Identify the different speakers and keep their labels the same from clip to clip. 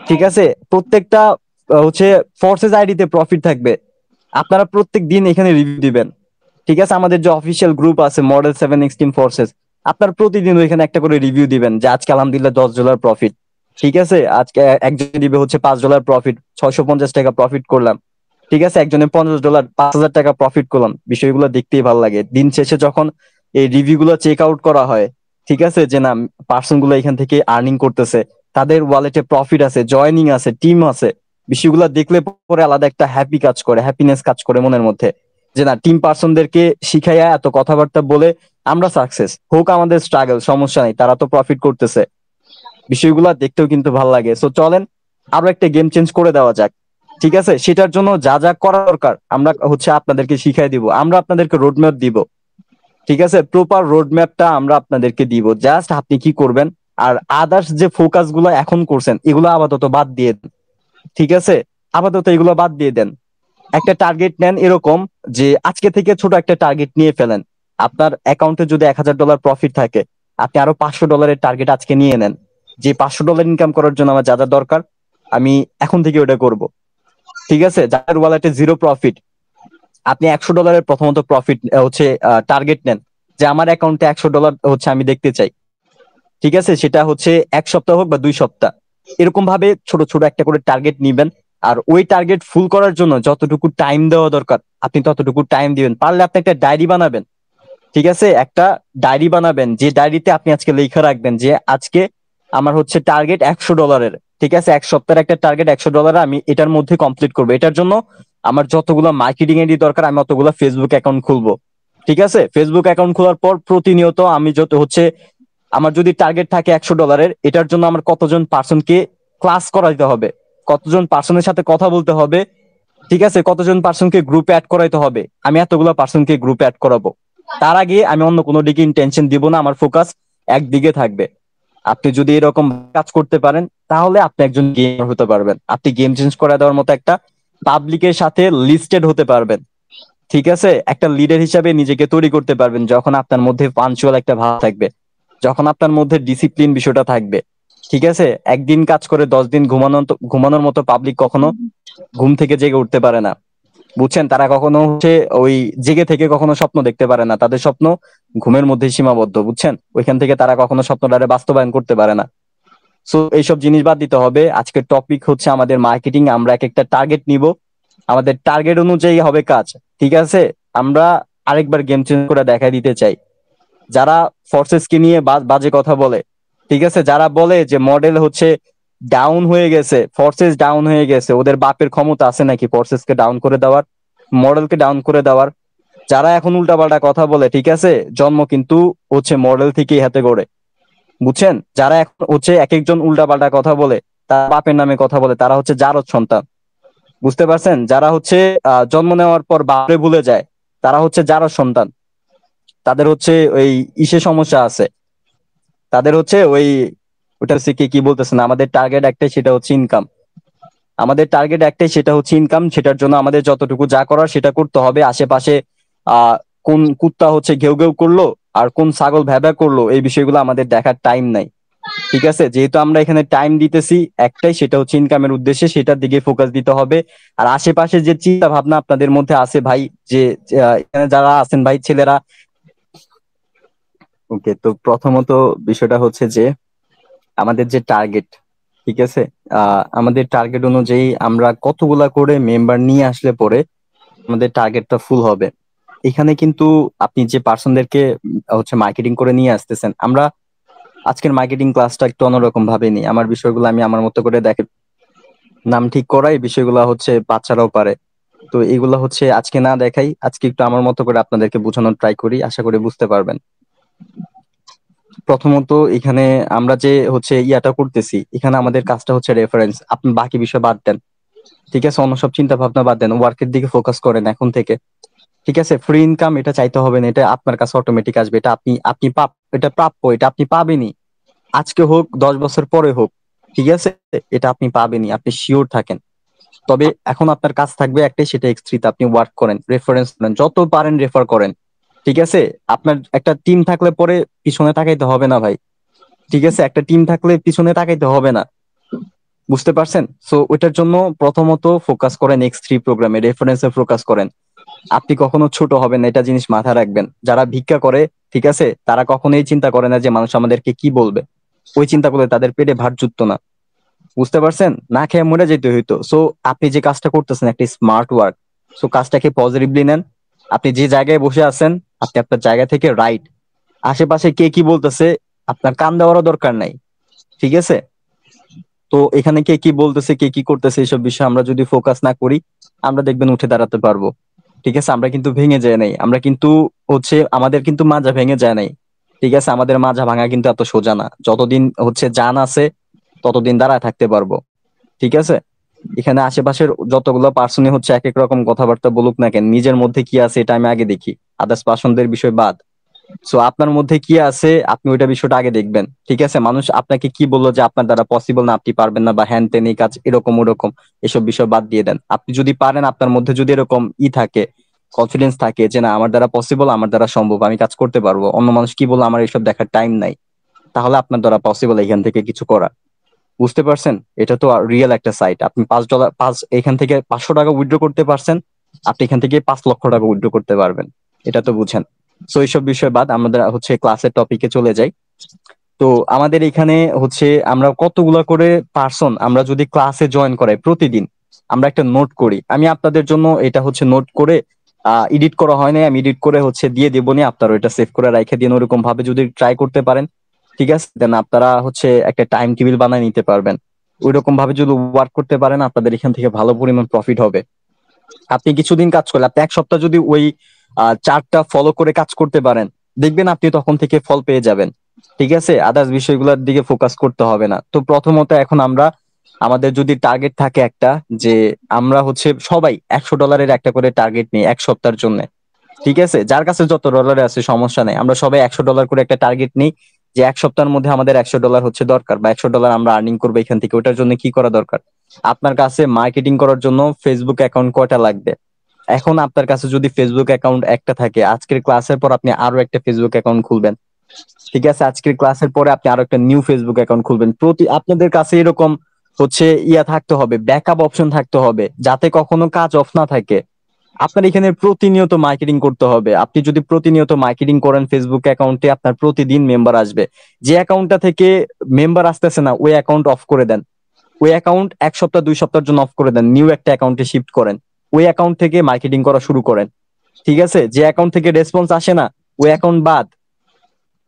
Speaker 1: ঠিক আছে? প্রত্যেকটা হচ্ছে ফোর্সেস আইডিতে প্রফিট থাকবে। আপনারা প্রত্যেক দিন এখানে রিভিউ দিবেন। ঠিক আছে? আমাদের যে অফিসিয়াল গ্রুপ আছে মডেল 7 এক্সট্রিম ফোর্সেস, আপনারা প্রতিদিন ওইখানে একটা করে রিভিউ দিবেন যে আজকে আলহামদুলিল্লাহ $10 প্রফিট। ঠিক আছে? আজকে একজন দিবে হচ্ছে $5 প্রফিট, $650 প্রফিট করলাম। ঠিক আছে? একজনে $50, $5,000 প্রফিট করলাম। বিষয়গুলো দেখতেই ভালো লাগে। দিন শেষে যখন এই রিভিউ গুলো চেক আউট করা হয়, ঠিক আছে, যে না পার্সন গুলো এখান থেকে আর্নিং করতেছে, তাদের ওয়ালেটে প্রফিট আছে, জয়েনিং আছে, টিম আছে, বিষয়গুলো দেখলে পরে আলাদা একটা হ্যাপি কাজ করে, হ্যাপিনেস কাজ করে মনের মধ্যে, যে না টিম পার্সনদেরকে শিখাইয়া এত কথাবার্তা বলে আমরা সাকসেস হোক, আমাদের স্ট্রাগল সমস্যা নেই, তারা তো প্রফিট করতেছে। বিষয়গুলো দেখতেও কিন্তু ভালো লাগে। সো চলেন আরো একটা গেম চেঞ্জ করে দেওয়া যাক। ঠিক আছে? সেটার জন্য যা যা করা দরকার আমরা হচ্ছে আপনাদেরকে শিখাই দিব, আমরা আপনাদেরকে রোড ম্যাপ দিব। ঠিক আছে? প্রপার রোড ম্যাপটা আমরা আপনাদেরকে দিব, জাস্ট আপনি কি করবেন। আর আদার্স যে ফোকাস গুলো এখন করছেন এগুলো আপাতত বাদ দিয়ে দেন। ঠিক আছে? আপাতত এগুলো বাদ দিয়ে দেন। একটা টার্গেট নেন এরকম যে আজকে থেকে ছোট একটা টার্গেট নিয়ে ফেলেন। আপনার অ্যাকাউন্টে যদি $1,000 প্রফিট থাকে, আপনি আরো $500 টার্গেট আজকে নিয়ে নেন, যে $500 ইনকাম করার জন্য আমার যা যা দরকার আমি এখন থেকে ওটা করব। ঠিক আছে? যাদের ওয়ালেটে জিরো প্রফিট, আপনি $100 প্রথমত প্রফিট হচ্ছে টার্গেট নেন, যে আমার অ্যাকাউন্টে $100 হচ্ছে আমি দেখতে চাই। ঠিক আছে? সেটা হচ্ছে 1 সপ্তাহ হোক বা 2 সপ্তাহ, এরকম ভাবে ছোট ছোট একটা করে টার্গেট নিবেন। আর ওই টার্গেট ফুল করার জন্য যতটুকু টাইম দেওয়া দরকার আপনি ততটুকু টাইম দিবেন। পারলে আপনি একটা ডায়েরি বানাবেন। ঠিক আছে? একটা ডায়েরি বানাবেন, যে ডায়েরিতে আপনি আজকে লেখা রাখবেন যে আজকে আমার হচ্ছে টার্গেট $100। ঠিক আছে? 1 সপ্তাহের একটা টার্গেট $100, আমি এটার মধ্যে কমপ্লিট করবো। এটার জন্য আমার যতগুলো মার্কেটিং এর দরকার আমি অতগুলো ফেসবুক অ্যাকাউন্ট খুলবো। ঠিক আছে? ফেসবুক অ্যাকাউন্ট খোলার পর প্রতিনিয়ত আমি যত হচ্ছে, আমার যদি টার্গেট থাকে $100, এটার জন্য আমার কতজন পার্সনকে ক্লাস করাইতে হবে, কতজন পার্সনের সাথে কথা বলতে হবে, ঠিক আছে, কতজন পার্সনকে গ্রুপে অ্যাড করাইতে হবে, আমি এতগুলো পার্সনকে গ্রুপে অ্যাড করাবো। তার আগে আমি অন্য কোনো দিকে ইন্টেনশন দিব না, আমার ফোকাস একদিকে থাকবে। আপনি যদি এরকম কাজ করতে পারেন তাহলে আপনি একজন গেমার হতে পারবেন, আপনি গেম চেঞ্জ করে দেওয়ার মতো একটা পাবলিকের সাথে লিস্টেড হতে পারবেন। ঠিক আছে? একটা লিডার হিসাবে নিজেকে তৈরি করতে পারবেন যখন আপনার মধ্যে পাঞ্চুয়াল একটা ভাব থাকবে, যখন আপনার মধ্যে ডিসিপ্লিন বিষয়টা থাকবে। ঠিক আছে? একদিন কাজ করে 10 দিন ঘুমানোর মতো পাবলিক কখনো ঘুম থেকে জেগে উঠতে পারে না। বুঝছেন? তারা কখনো হচ্ছে ওই জেগে থেকে কখনো স্বপ্ন দেখতে পারে না, তাদের স্বপ্ন ঘুমের মধ্যে সীমাবদ্ধ। বুঝছেন? ওইখান থেকে তারা কখনো স্বপ্নটারে বাস্তবায়ন করতে পারে না। সো এইসব জিনিস বাদ দিতে হবে। আজকের টপিক হচ্ছে আমাদের মার্কেটিং, আমরা এক একটা টার্গেট নিব, আমাদের টার্গেট অনুযায়ী হবে কাজ। ঠিক আছে? আমরা আরেকবার গেম চেঞ্জ করে দেখাই দিতে চাই। যারা ফোর্সেস কে নিয়ে বাজে কথা বলে, ঠিক আছে, যারা বলে যে মডেল হচ্ছে ডাউন হয়ে গেছে, ফোর্সেস ডাউন হয়ে গেছে, ওদের বাপের ক্ষমতা আছে নাকি ফোর্সেস কে ডাউন করে দেওয়ার, মডেলকে ডাউন করে দেওয়ার? যারা এখন উল্টাপাল্টা কথা বলে, ঠিক আছে, জন্ম কিন্তু হচ্ছে মডেল থেকেই হাতে গড়ে। বুঝছেন? যারা এখন হচ্ছে এক একজন উল্টাপাল্টা কথা বলে, তার বাপের নামে কথা বলে, তারা হচ্ছে জারজ সন্তান। বুঝতে পারছেন? যারা হচ্ছে জন্ম নেওয়ার পর বাপরে ভুলে যায়, তারা হচ্ছে জারজ সন্তান। তাদের হচ্ছে ওই ইসে সমস্যা আছে, তাদের হচ্ছে ওই ওটা হচ্ছে কি কি বলতেছেন, আমাদের টার্গেট একটাই, সেটা হচ্ছে ইনকাম। আমাদের টার্গেট একটাই, সেটা হচ্ছে ইনকাম। সেটার জন্য আমাদের যতটুকু যা করার সেটা করতে হবে। আশেপাশে কোন কুত্তা হচ্ছে ঘেউ ঘেউ করলো আর কোন ছাগল ভ্যাবা করলো এই বিষয়গুলো আমাদের দেখার টাইম নাই। ঠিক আছে? যেহেতু আমরা এখানে টাইম দিতেছি একটাই, সেটা হচ্ছে ইনকামের উদ্দেশ্যে, সেটার দিকে ফোকাস দিতে হবে। আর আশেপাশে যে চিন্তা ভাবনা আপনাদের মধ্যে আছে ভাই, যে এখানে যারা আছেন ভাই ছেলেরা, ওকে, তো প্রথমত বিষয়টা হচ্ছে যে আমাদের যে টার্গেট, ঠিক আছে, আমাদের টার্গেট অনুযায়ী আমরা কতগুলা করে মেম্বার নিয়ে আসলে পরে আমাদের টার্গেটটা ফুল হবে। এখানে কিন্তু আপনি যে পার্সনদেরকে হচ্ছে মার্কেটিং করে নিয়ে আসতেছেন, আমরা আজকের মার্কেটিং ক্লাসটা একটু অন্যরকম ভাবে নিই। আমার বিষয়গুলো আমি আমার মতো করে দেখে নাম ঠিক করাই, বিষয়গুলো হচ্ছে বাচ্চারাও পারে। তো এগুলা হচ্ছে আজকে না দেখাই, আজকে একটু আমার মতো করে আপনাদেরকে বোঝানোর ট্রাই করি, আশা করি বুঝতে পারবেন। প্রথমত এখানে আমরা যে হচ্ছে ইয়াটা করতেছি, এখানে আমাদের কাজটা হচ্ছে রেফারেন্স। আপনি বাকি বিষয় বাদ দেন। ঠিক আছে? অন্য সব চিন্তা ভাবনা বাদ দেন, ওয়ার্কের দিকে ফোকাস করেন এখন থেকে। ঠিক আছে? ফ্রি ইনকাম এটা চাইতে হবে না, এটা আপনার কাছে অটোমেটিক আসবে। এটা আপনি আপনি এটা প্রাপ্য, এটা আপনি পাবেনই। আজকে হোক 10 বছর পরে হোক, ঠিক আছে, এটা আপনি পাবেনই, আপনি শিওর থাকেন। তবে এখন আপনার কাজ থাকবে একটাই, সেটা X3 তে আপনি ওয়ার্ক করেন, রেফারেন্স করেন, যত পারেন রেফার করেন। ঠিক আছে? আপনার একটা টিম থাকলে পরে পিছনে তাকাইতে হবে না ভাই। ঠিক আছে? একটা টিম থাকলে পিছনে তাকাইতে হবে না। বুঝতে পারছেন? সো ওইটার জন্য প্রথমত ফোকাস করেন X3 প্রোগ্রামে, রেফারেন্সে ফোকাস করেন। আপনি কখনো ছোট হবেন না, এটা জিনিস মাথায় রাখবেন। যারা ভিক্ষা করে, ঠিক আছে, তারা কখনোই চিন্তা করে না যে মানুষ আমাদেরকে কি বলবে। ওই চিন্তা করলে তাদের পেটে ভাত জুটতো না। বুঝতে পারছেন? না খেয়ে মরে যেতে হইতো। সো আপনি যে কাজটা করতেছেন একটা স্মার্ট ওয়ার্ক। সো কাজটাকে পজিটিভলি নেন। আপনি যে জায়গায় বসে আছেন, আপনি আপনার জায়গা থেকে রাইট। আশেপাশে কে কি বলতেছে আপনার কান দেওয়ারও দরকার নাই। ঠিক আছে? তো এখানে কে কি বলতেছে, কে কি করতেছে, এইসব বিষয়ে আমরা যদি ফোকাস না করি, আমরা দেখবেন উঠে দাঁড়াতে পারবো। ঠিক আছে? আমরা কিন্তু ভেঙে যায় নাই, আমরা কিন্তু আমাদের কিন্তু মাজা ভেঙে যায় নাই। ঠিক আছে? আমাদের মাজা ভাঙা কিন্তু এত সোজা না। যতদিন জান আছে ততদিন দাঁড়ায় থাকতে পারবো। ঠিক আছে? এখানে আশেপাশের যতগুলো পার্সনই এক এক রকম কথাবার্তা বলুক না কেন, নিজের মধ্যে কি আছে এটা আমি আগে দেখি। আদার্স পার্সনদের বিষয় বাদ। সো আপনার মধ্যে কি আছে আপনি ওইটা বিষয়টা আগে দেখবেন। ঠিক আছে? মানুষ আপনাকে কি বললো যে আপনার দ্বারা পসিবল না, আপনি পারবেন না, বা হ্যান তেন এই কাজ এরকম ওরকম, এসব বিষয় বাদ দিয়ে দেন। আপনি যদি পারেন, আপনার মধ্যে যদি এরকম থাকে, কনফিডেন্স থাকে যে না আমার দ্বারা পসিবল, আমার দ্বারা সম্ভব, আমি কাজ করতে পারবো, অন্য মানুষ কি বললো আমার এসব দেখার টাইম নাই, তাহলে আপনার দ্বারা পসিবল এখান থেকে কিছু করা। বুঝতে পারছেন? এটা তো রিয়েল একটা সাইট। আপনি $5 এখান থেকে $500 উইথড্র করতে পারছেন, আপনি এখান থেকে 5 লক্ষ টাকা উইথড্র করতে পারবেন। এটা তো বুঝেন। সো এইসব বিষয় বাদ, আমাদের ক্লাসের টপিকে চলে যাই। তো আমাদের এখানে আমরা কতগুলা করে পার্সন আমরা যদি ক্লাসে জয়েন করে প্রতিদিন, আমরা একটা নোট করি। আমি আপনাদের জন্য এটা নোট করে এডিট করা হয় না, আমি এডিট করে দিয়ে দেবো নি, আপনারা এটা সেভ করে রাখে দিন। ওরকম ভাবে যদি ট্রাই করতে পারেন, ঠিক আছে, দেন আপনারা একটা টাইম টেবিল বানায় নিতে পারবেন। ওইরকম ভাবে যদি ওয়ার্ক করতে পারেন, আপনাদের এখান থেকে ভালো পরিমাণ প্রফিট হবে। আপনি কিছুদিন কাজ করলে, আপনি 1 সপ্তাহ যদি ওই চার্টটা ফলো করে কাজ করতে পারেন, দেখবেন আপনি তখন থেকে ফল পেয়ে যাবেন। ঠিক আছে? আদার্স বিষয়গুলোর দিকে ফোকাস করতে হবে না। তো প্রথমত এখন আমরা, আমাদের যদি টার্গেট থাকে একটা, যে আমরা সবাই $100 একটা করে টার্গেট নিই 1 সপ্তাহের জন্য। ঠিক আছে? যার কাছে যত ডলার আছে সমস্যা নেই, আমরা সবাই $100 করে একটা টার্গেট নিই, যে 1 সপ্তাহের মধ্যে আমাদের $100 দরকার, বা $100 আমরা আর্নিং করবো এখান থেকে। ওটার জন্য কি করা দরকার? আপনার কাছে মার্কেটিং করার জন্য ফেসবুক অ্যাকাউন্ট কয়টা লাগবে? এখন আপনার কাছে যদি ফেসবুক অ্যাকাউন্ট একটা থাকে, আজকের ক্লাসের পর আপনি আরো একটা ফেসবুক অ্যাকাউন্ট খুলবেন। ঠিক আছে? আজকের ক্লাসের পরে আপনি আরো একটা নিউ ফেসবুক অ্যাকাউন্ট খুলবেন। আপনাদের কাছে এরকম থাকতে হবে, ব্যাকআপ অপশন থাকতে হবে, যাতে কখনো কাজ অফ না থাকে। আপনার এখানে প্রতিনিয়ত মার্কেটিং করতে হবে। আপনি যদি প্রতিনিয়ত মার্কেটিং করেন ফেসবুক অ্যাকাউন্টে, আপনার প্রতিদিন মেম্বার আসবে। যে অ্যাকাউন্টটা থেকে মেম্বার আসতেছে না, ওই অ্যাকাউন্ট অফ করে দেন। ওই অ্যাকাউন্ট 1 সপ্তাহ 2 সপ্তাহের জন্য অফ করে দেন, নিউ একটা অ্যাকাউন্টে শিফট করেন। ওই অ্যাকাউন্ট থেকে মার্কেটিং করা শুরু করেন। ঠিক আছে? যে অ্যাকাউন্ট থেকে রেসপন্স আসে না, ওই অ্যাকাউন্ট বাদ।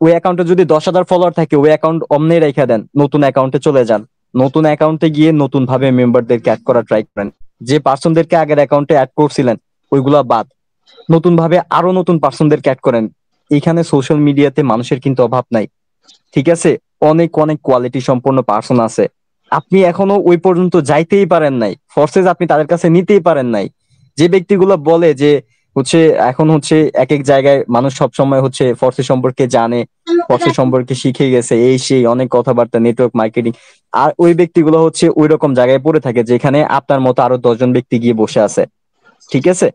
Speaker 1: ওই অ্যাকাউন্টে যদি 10,000 ফলোয়ার থাকে, ওই অ্যাকাউন্ট অমনি রেখে দেন, নতুন অ্যাকাউন্টে চলে যান। নতুন অ্যাকাউন্টে গিয়ে নতুন ভাবে মেম্বারদেরকে অ্যাড করা ট্রাই করেন। যে পার্সনদেরকে আগের অ্যাকাউন্টে অ্যাড করছিলেন ওইগুলা বাদ, নতুন ভাবে আরো নতুন পার্সনদেরকে অ্যাড করেন। এখানে সোশ্যাল মিডিয়াতে মানুষের কিন্তু অভাব নাই। ঠিক আছে? অনেক অনেক কোয়ালিটি সম্পন্ন পার্সন আছে। আপনি এখনো ওই পর্যন্ত যাইতেই পারেন নাই, ফোর্সেস আপনি তাদের কাছে নিতেই পারেন নাই। যে ব্যক্তিগুলো বলে যে হচ্ছে এখন এক এক জায়গায় মানুষ সব সময় ফোর্সেস সম্পর্কে জানে, ফোর্সেস সম্পর্কে শিখে গেছে, এই সেই অনেক কথাবার্তা, নেটওয়ার্ক মার্কেটিং। আর ওই ব্যক্তিগুলো ওই রকম জায়গায় পড়ে থাকে যেখানে আপনার মতো আরো 10 জন ব্যক্তি গিয়ে বসে আছে। ঠিক আছে?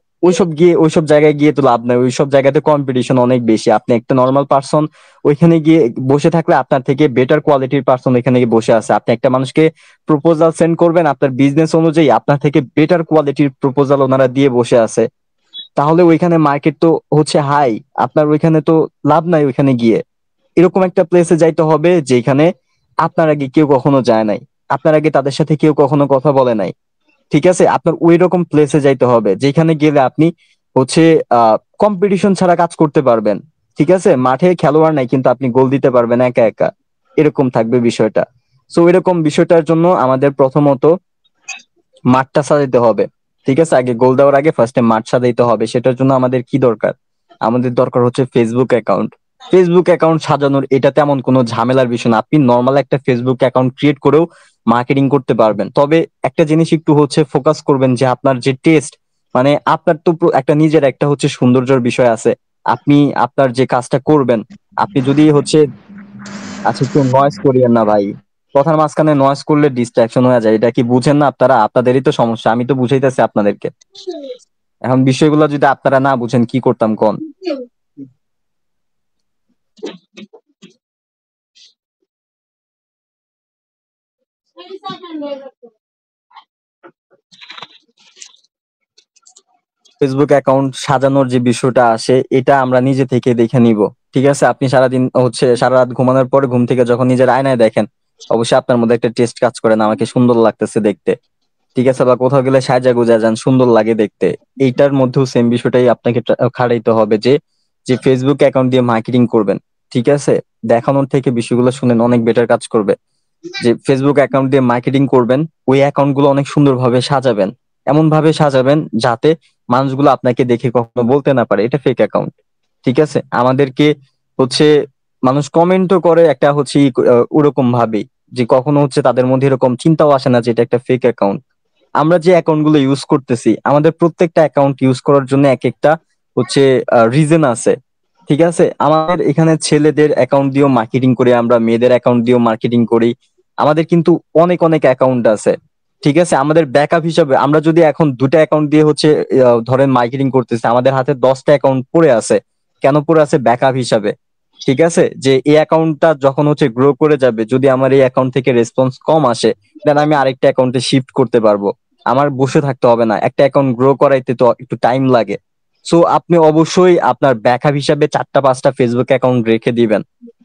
Speaker 1: ওইসব জায়গায় গিয়ে তো লাভ নাই, ওইসব জায়গাতে কম্পিটিশন অনেক বেশি। আপনি একটা নর্মাল পার্সন ওইখানে গিয়ে বসে থাকলে, আপনার থেকে বেটার কোয়ালিটির পার্সন এখানে গিয়ে বসে আছে। আপনি একটা মানুষকে প্রপোজাল সেন্ড করবেন আপনার বিজনেস অনুযায়ী, আপনার থেকে বেটার কোয়ালিটির প্রপোজাল ওনারা দিয়ে বসে আছে। তাহলে ওইখানে মার্কেট তো হাই, আপনার ওইখানে তো লাভ নাই ওইখানে গিয়ে। এরকম একটা প্লেসে যাইতে হবে যেখানে আপনার আগে কেউ কখনো যায় নাই, আপনার আগে তাদের সাথে কেউ কখনো কথা বলে নাই। ঠিক আছে? আপনার ওই রকম প্লেসে যাইতে হবে যেখানে গেলে আপনি হচ্ছে কম্পিটিশন ছাড়া কাজ করতে পারবেন। ঠিক আছে? মাঠে খেলোয়াড় নাই কিন্তু আপনি গোল দিতে পারবেন একা একা, এরকম থাকবে বিষয়টা। সো এরকম বিষয়টার জন্য আমাদের প্রথমত মাঠটা সাজাইতে হবে। ঠিক আছে? আগে গোল দেওয়ার আগে ফার্স্টে মাঠ সাজাইতে হবে। সেটার জন্য আমাদের কি দরকার? আমাদের দরকার ফেসবুক অ্যাকাউন্ট। ফেসবুক অ্যাকাউন্ট সাজানোর এটা তেমন কোনো ঝামেলার বিষয় না। আপনি নর্মাল একটা ফেসবুক অ্যাকাউন্ট ক্রিয়েট করেও মার্কেটিং করতে পারবেন। তবে একটা জিনিস একটু ফোকাস করবেন, যে আপনার যে টেস্ট, মানে আপনার তো একটা নিজের একটা সৌন্দর্যের বিষয় আছে। আপনি আপনার যে কাজটা করবেন, আপনি যদি আচ্ছা একটু নয়েজ করিয়েন না ভাই। কথার মাঝখানে নয়েজ করলে ডিস্ট্রাকশন হয়ে যায়, এটা কি বুঝেন না আপনারা? আপনাদেরই তো সমস্যা, আমি তো বুঝাইতেছি আপনাদেরকে। এখন বিষয়গুলো যদি আপনারা না বুঝেন কি করতাম কোন? ফেসবুক অ্যাকাউন্ট সাজানোর যে বিষয়টা আসে এটা আমরা নিজে থেকে দেখে নিব। ঠিক আছে, আপনি সারাদিন সারা রাত ঘুমানোর পরে ঘুম থেকে যখন নিজের আয়নায় দেখেন, অবশ্যই আপনার মধ্যে একটা টেস্ট কাজ করে না আমাকে সুন্দর লাগতেছে দেখতে। ঠিক আছে, বা কোথাও গেলে সাজা গুজা যান, সুন্দর লাগে দেখতে। এইটার মধ্যেও সেম বিষয়টাই আপনাকে খাটাইতে হবে যে যে ফেসবুক অ্যাকাউন্ট দিয়ে মার্কেটিং করবেন। ঠিক আছে, দেখানোর থেকে বিষয়গুলো শুনেন, অনেক বেটার কাজ করবে। যে ফেসবুক অ্যাকাউন্ট দিয়ে মার্কেটিং করবেন, ওই অ্যাকাউন্ট গুলো অনেক সুন্দরভাবে সাজাবেন, এমন ভাবে সাজাবেন যাতে মানুষগুলো আপনাকে দেখে কখনো বলতে না পারে এটা ফেক অ্যাকাউন্ট। ঠিক আছে, আমাদেরকে হচ্ছে মানুষ কমেন্টও করে একটা ওরকম ভাবে যে কখনো তাদের মধ্যে এরকম চিন্তাও আসে না যে এটা একটা ফেক অ্যাকাউন্ট। আমরা যে অ্যাকাউন্ট গুলো ইউজ করতেছি, আমাদের প্রত্যেকটা অ্যাকাউন্ট ইউজ করার জন্য এক একটা হচ্ছে রিজন আছে। ঠিক আছে, আমাদের এখানে ছেলেদের অ্যাকাউন্ট দিয়েও মার্কেটিং করি, আমরা মেয়েদের অ্যাকাউন্ট দিয়েও মার্কেটিং করি। আমাদের কিন্তু অনেক অনেক অ্যাকাউন্ট আছে। ঠিক আছে, আমাদের ব্যাকআপ হিসাবে আমরা যদি এখন দুটো অ্যাকাউন্ট দিয়ে ধরেন মার্কেটিং করতেছি, আমাদের হাতে 10টা অ্যাকাউন্ট পড়ে আছে। কেন পড়ে আছে? ব্যাকআপ হিসাবে। ঠিক আছে, যে এই অ্যাকাউন্টটা যখন গ্রো করে যাবে, যদি আমার এই অ্যাকাউন্ট থেকে রেসপন্স কম আসে, দেন আমি আরেকটা অ্যাকাউন্টে শিফট করতে পারবো। আমার বসে থাকতে হবে না, একটা অ্যাকাউন্ট গ্রো করাইতে তো একটু টাইম লাগে। সো আপনি অবশ্যই আপনার ব্যাকআপ হিসাবে 4টা 5টা ফেসবুক অ্যাকাউন্ট রেখে দিবেন।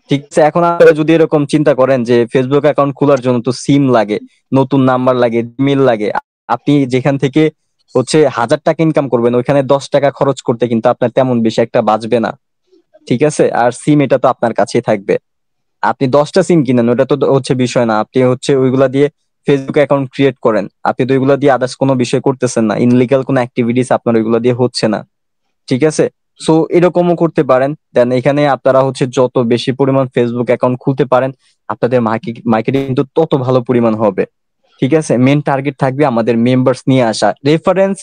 Speaker 1: ঠিক আছে, এখন আপনারা যদি এরকম চিন্তা করেন যে ফেসবুক অ্যাকাউন্ট খোলার জন্য তো সিম লাগে, নতুন নাম্বার লাগে, ইমেল লাগে, আপনি যেখান থেকে 1000 টাকা ইনকাম করবেন, ওইখানে 10 টাকা খরচ করতে কিন্তু আপনার তেমন বেশি একটা বাঁচবে না। ঠিক আছে, আর সিম এটা তো আপনার কাছেই থাকবে। আপনি 10টা সিম কিনেন, ওটা তো বিষয় না। আপনি ওইগুলা দিয়ে ফেসবুক অ্যাকাউন্ট ক্রিয়েট করেন, আপনি তো ওইগুলা দিয়ে আদার্স কোনো বিষয় করতেছেন না, ইনলিগাল কোনো অ্যাক্টিভিটিস আপনার ওইগুলা দিয়ে হচ্ছে না। ঠিক আছে, সো এরকমও করতে পারেন। দেন এখানে আপনারা যত বেশি পরিমাণ ফেসবুক অ্যাকাউন্ট খুলতে পারেন, আপনাদের মার্কেটিং কিন্তু তত ভালো পরিমাণ হবে। ঠিক আছে, মেন টার্গেট থাকবে আমাদের মেম্বার্স নিয়ে আসা, রেফারেন্স।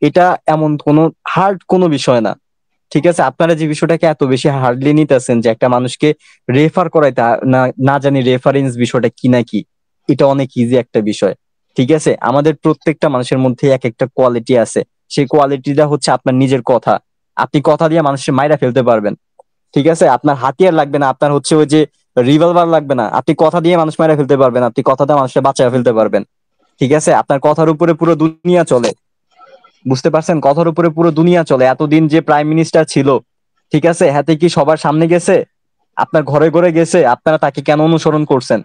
Speaker 1: এটা এমন কোনো হার্ড কোনো বিষয় না। ঠিক আছে, আপনারা যে বিষয়টাকে এত বেশি হার্ডলি নিতেছেন যে একটা মানুষকে রেফার করাইতে না না জানি রেফারেন্স বিষয়টা কি নাকি, এটা অনেক ইজি একটা বিষয়। ঠিক আছে, আমাদের প্রত্যেকটা মানুষের মধ্যে এক একটা কোয়ালিটি আছে। সেই কোয়ালিটিটা আপনার নিজের কথা। আপনি কথা দিয়ে মানুষের মাইরা ফেলতে পারবেন। ঠিক আছে, আপনার হাতিয়ার লাগবে না, আপনার ওই যে রিভলভার লাগবে না, আপনি কথা দিয়ে মানুষ মাইরা ফেলতে পারবেন, আপনি কথা দিয়ে মানুষের বাঁচায় ফেলতে পারবেন। ঠিক আছে, আপনার কথার উপরে পুরো দুনিয়া চলে। বুঝতে পারছেন, কথার উপরে পুরো দুনিয়া চলে। এতদিন যে প্রাইম মিনিস্টার ছিল, ঠিক আছে, হাতে কি সবার সামনে গেছে? আপনার ঘরে ঘরে গেছে। আপনারা তাকে কেন অনুসরণ করছেন?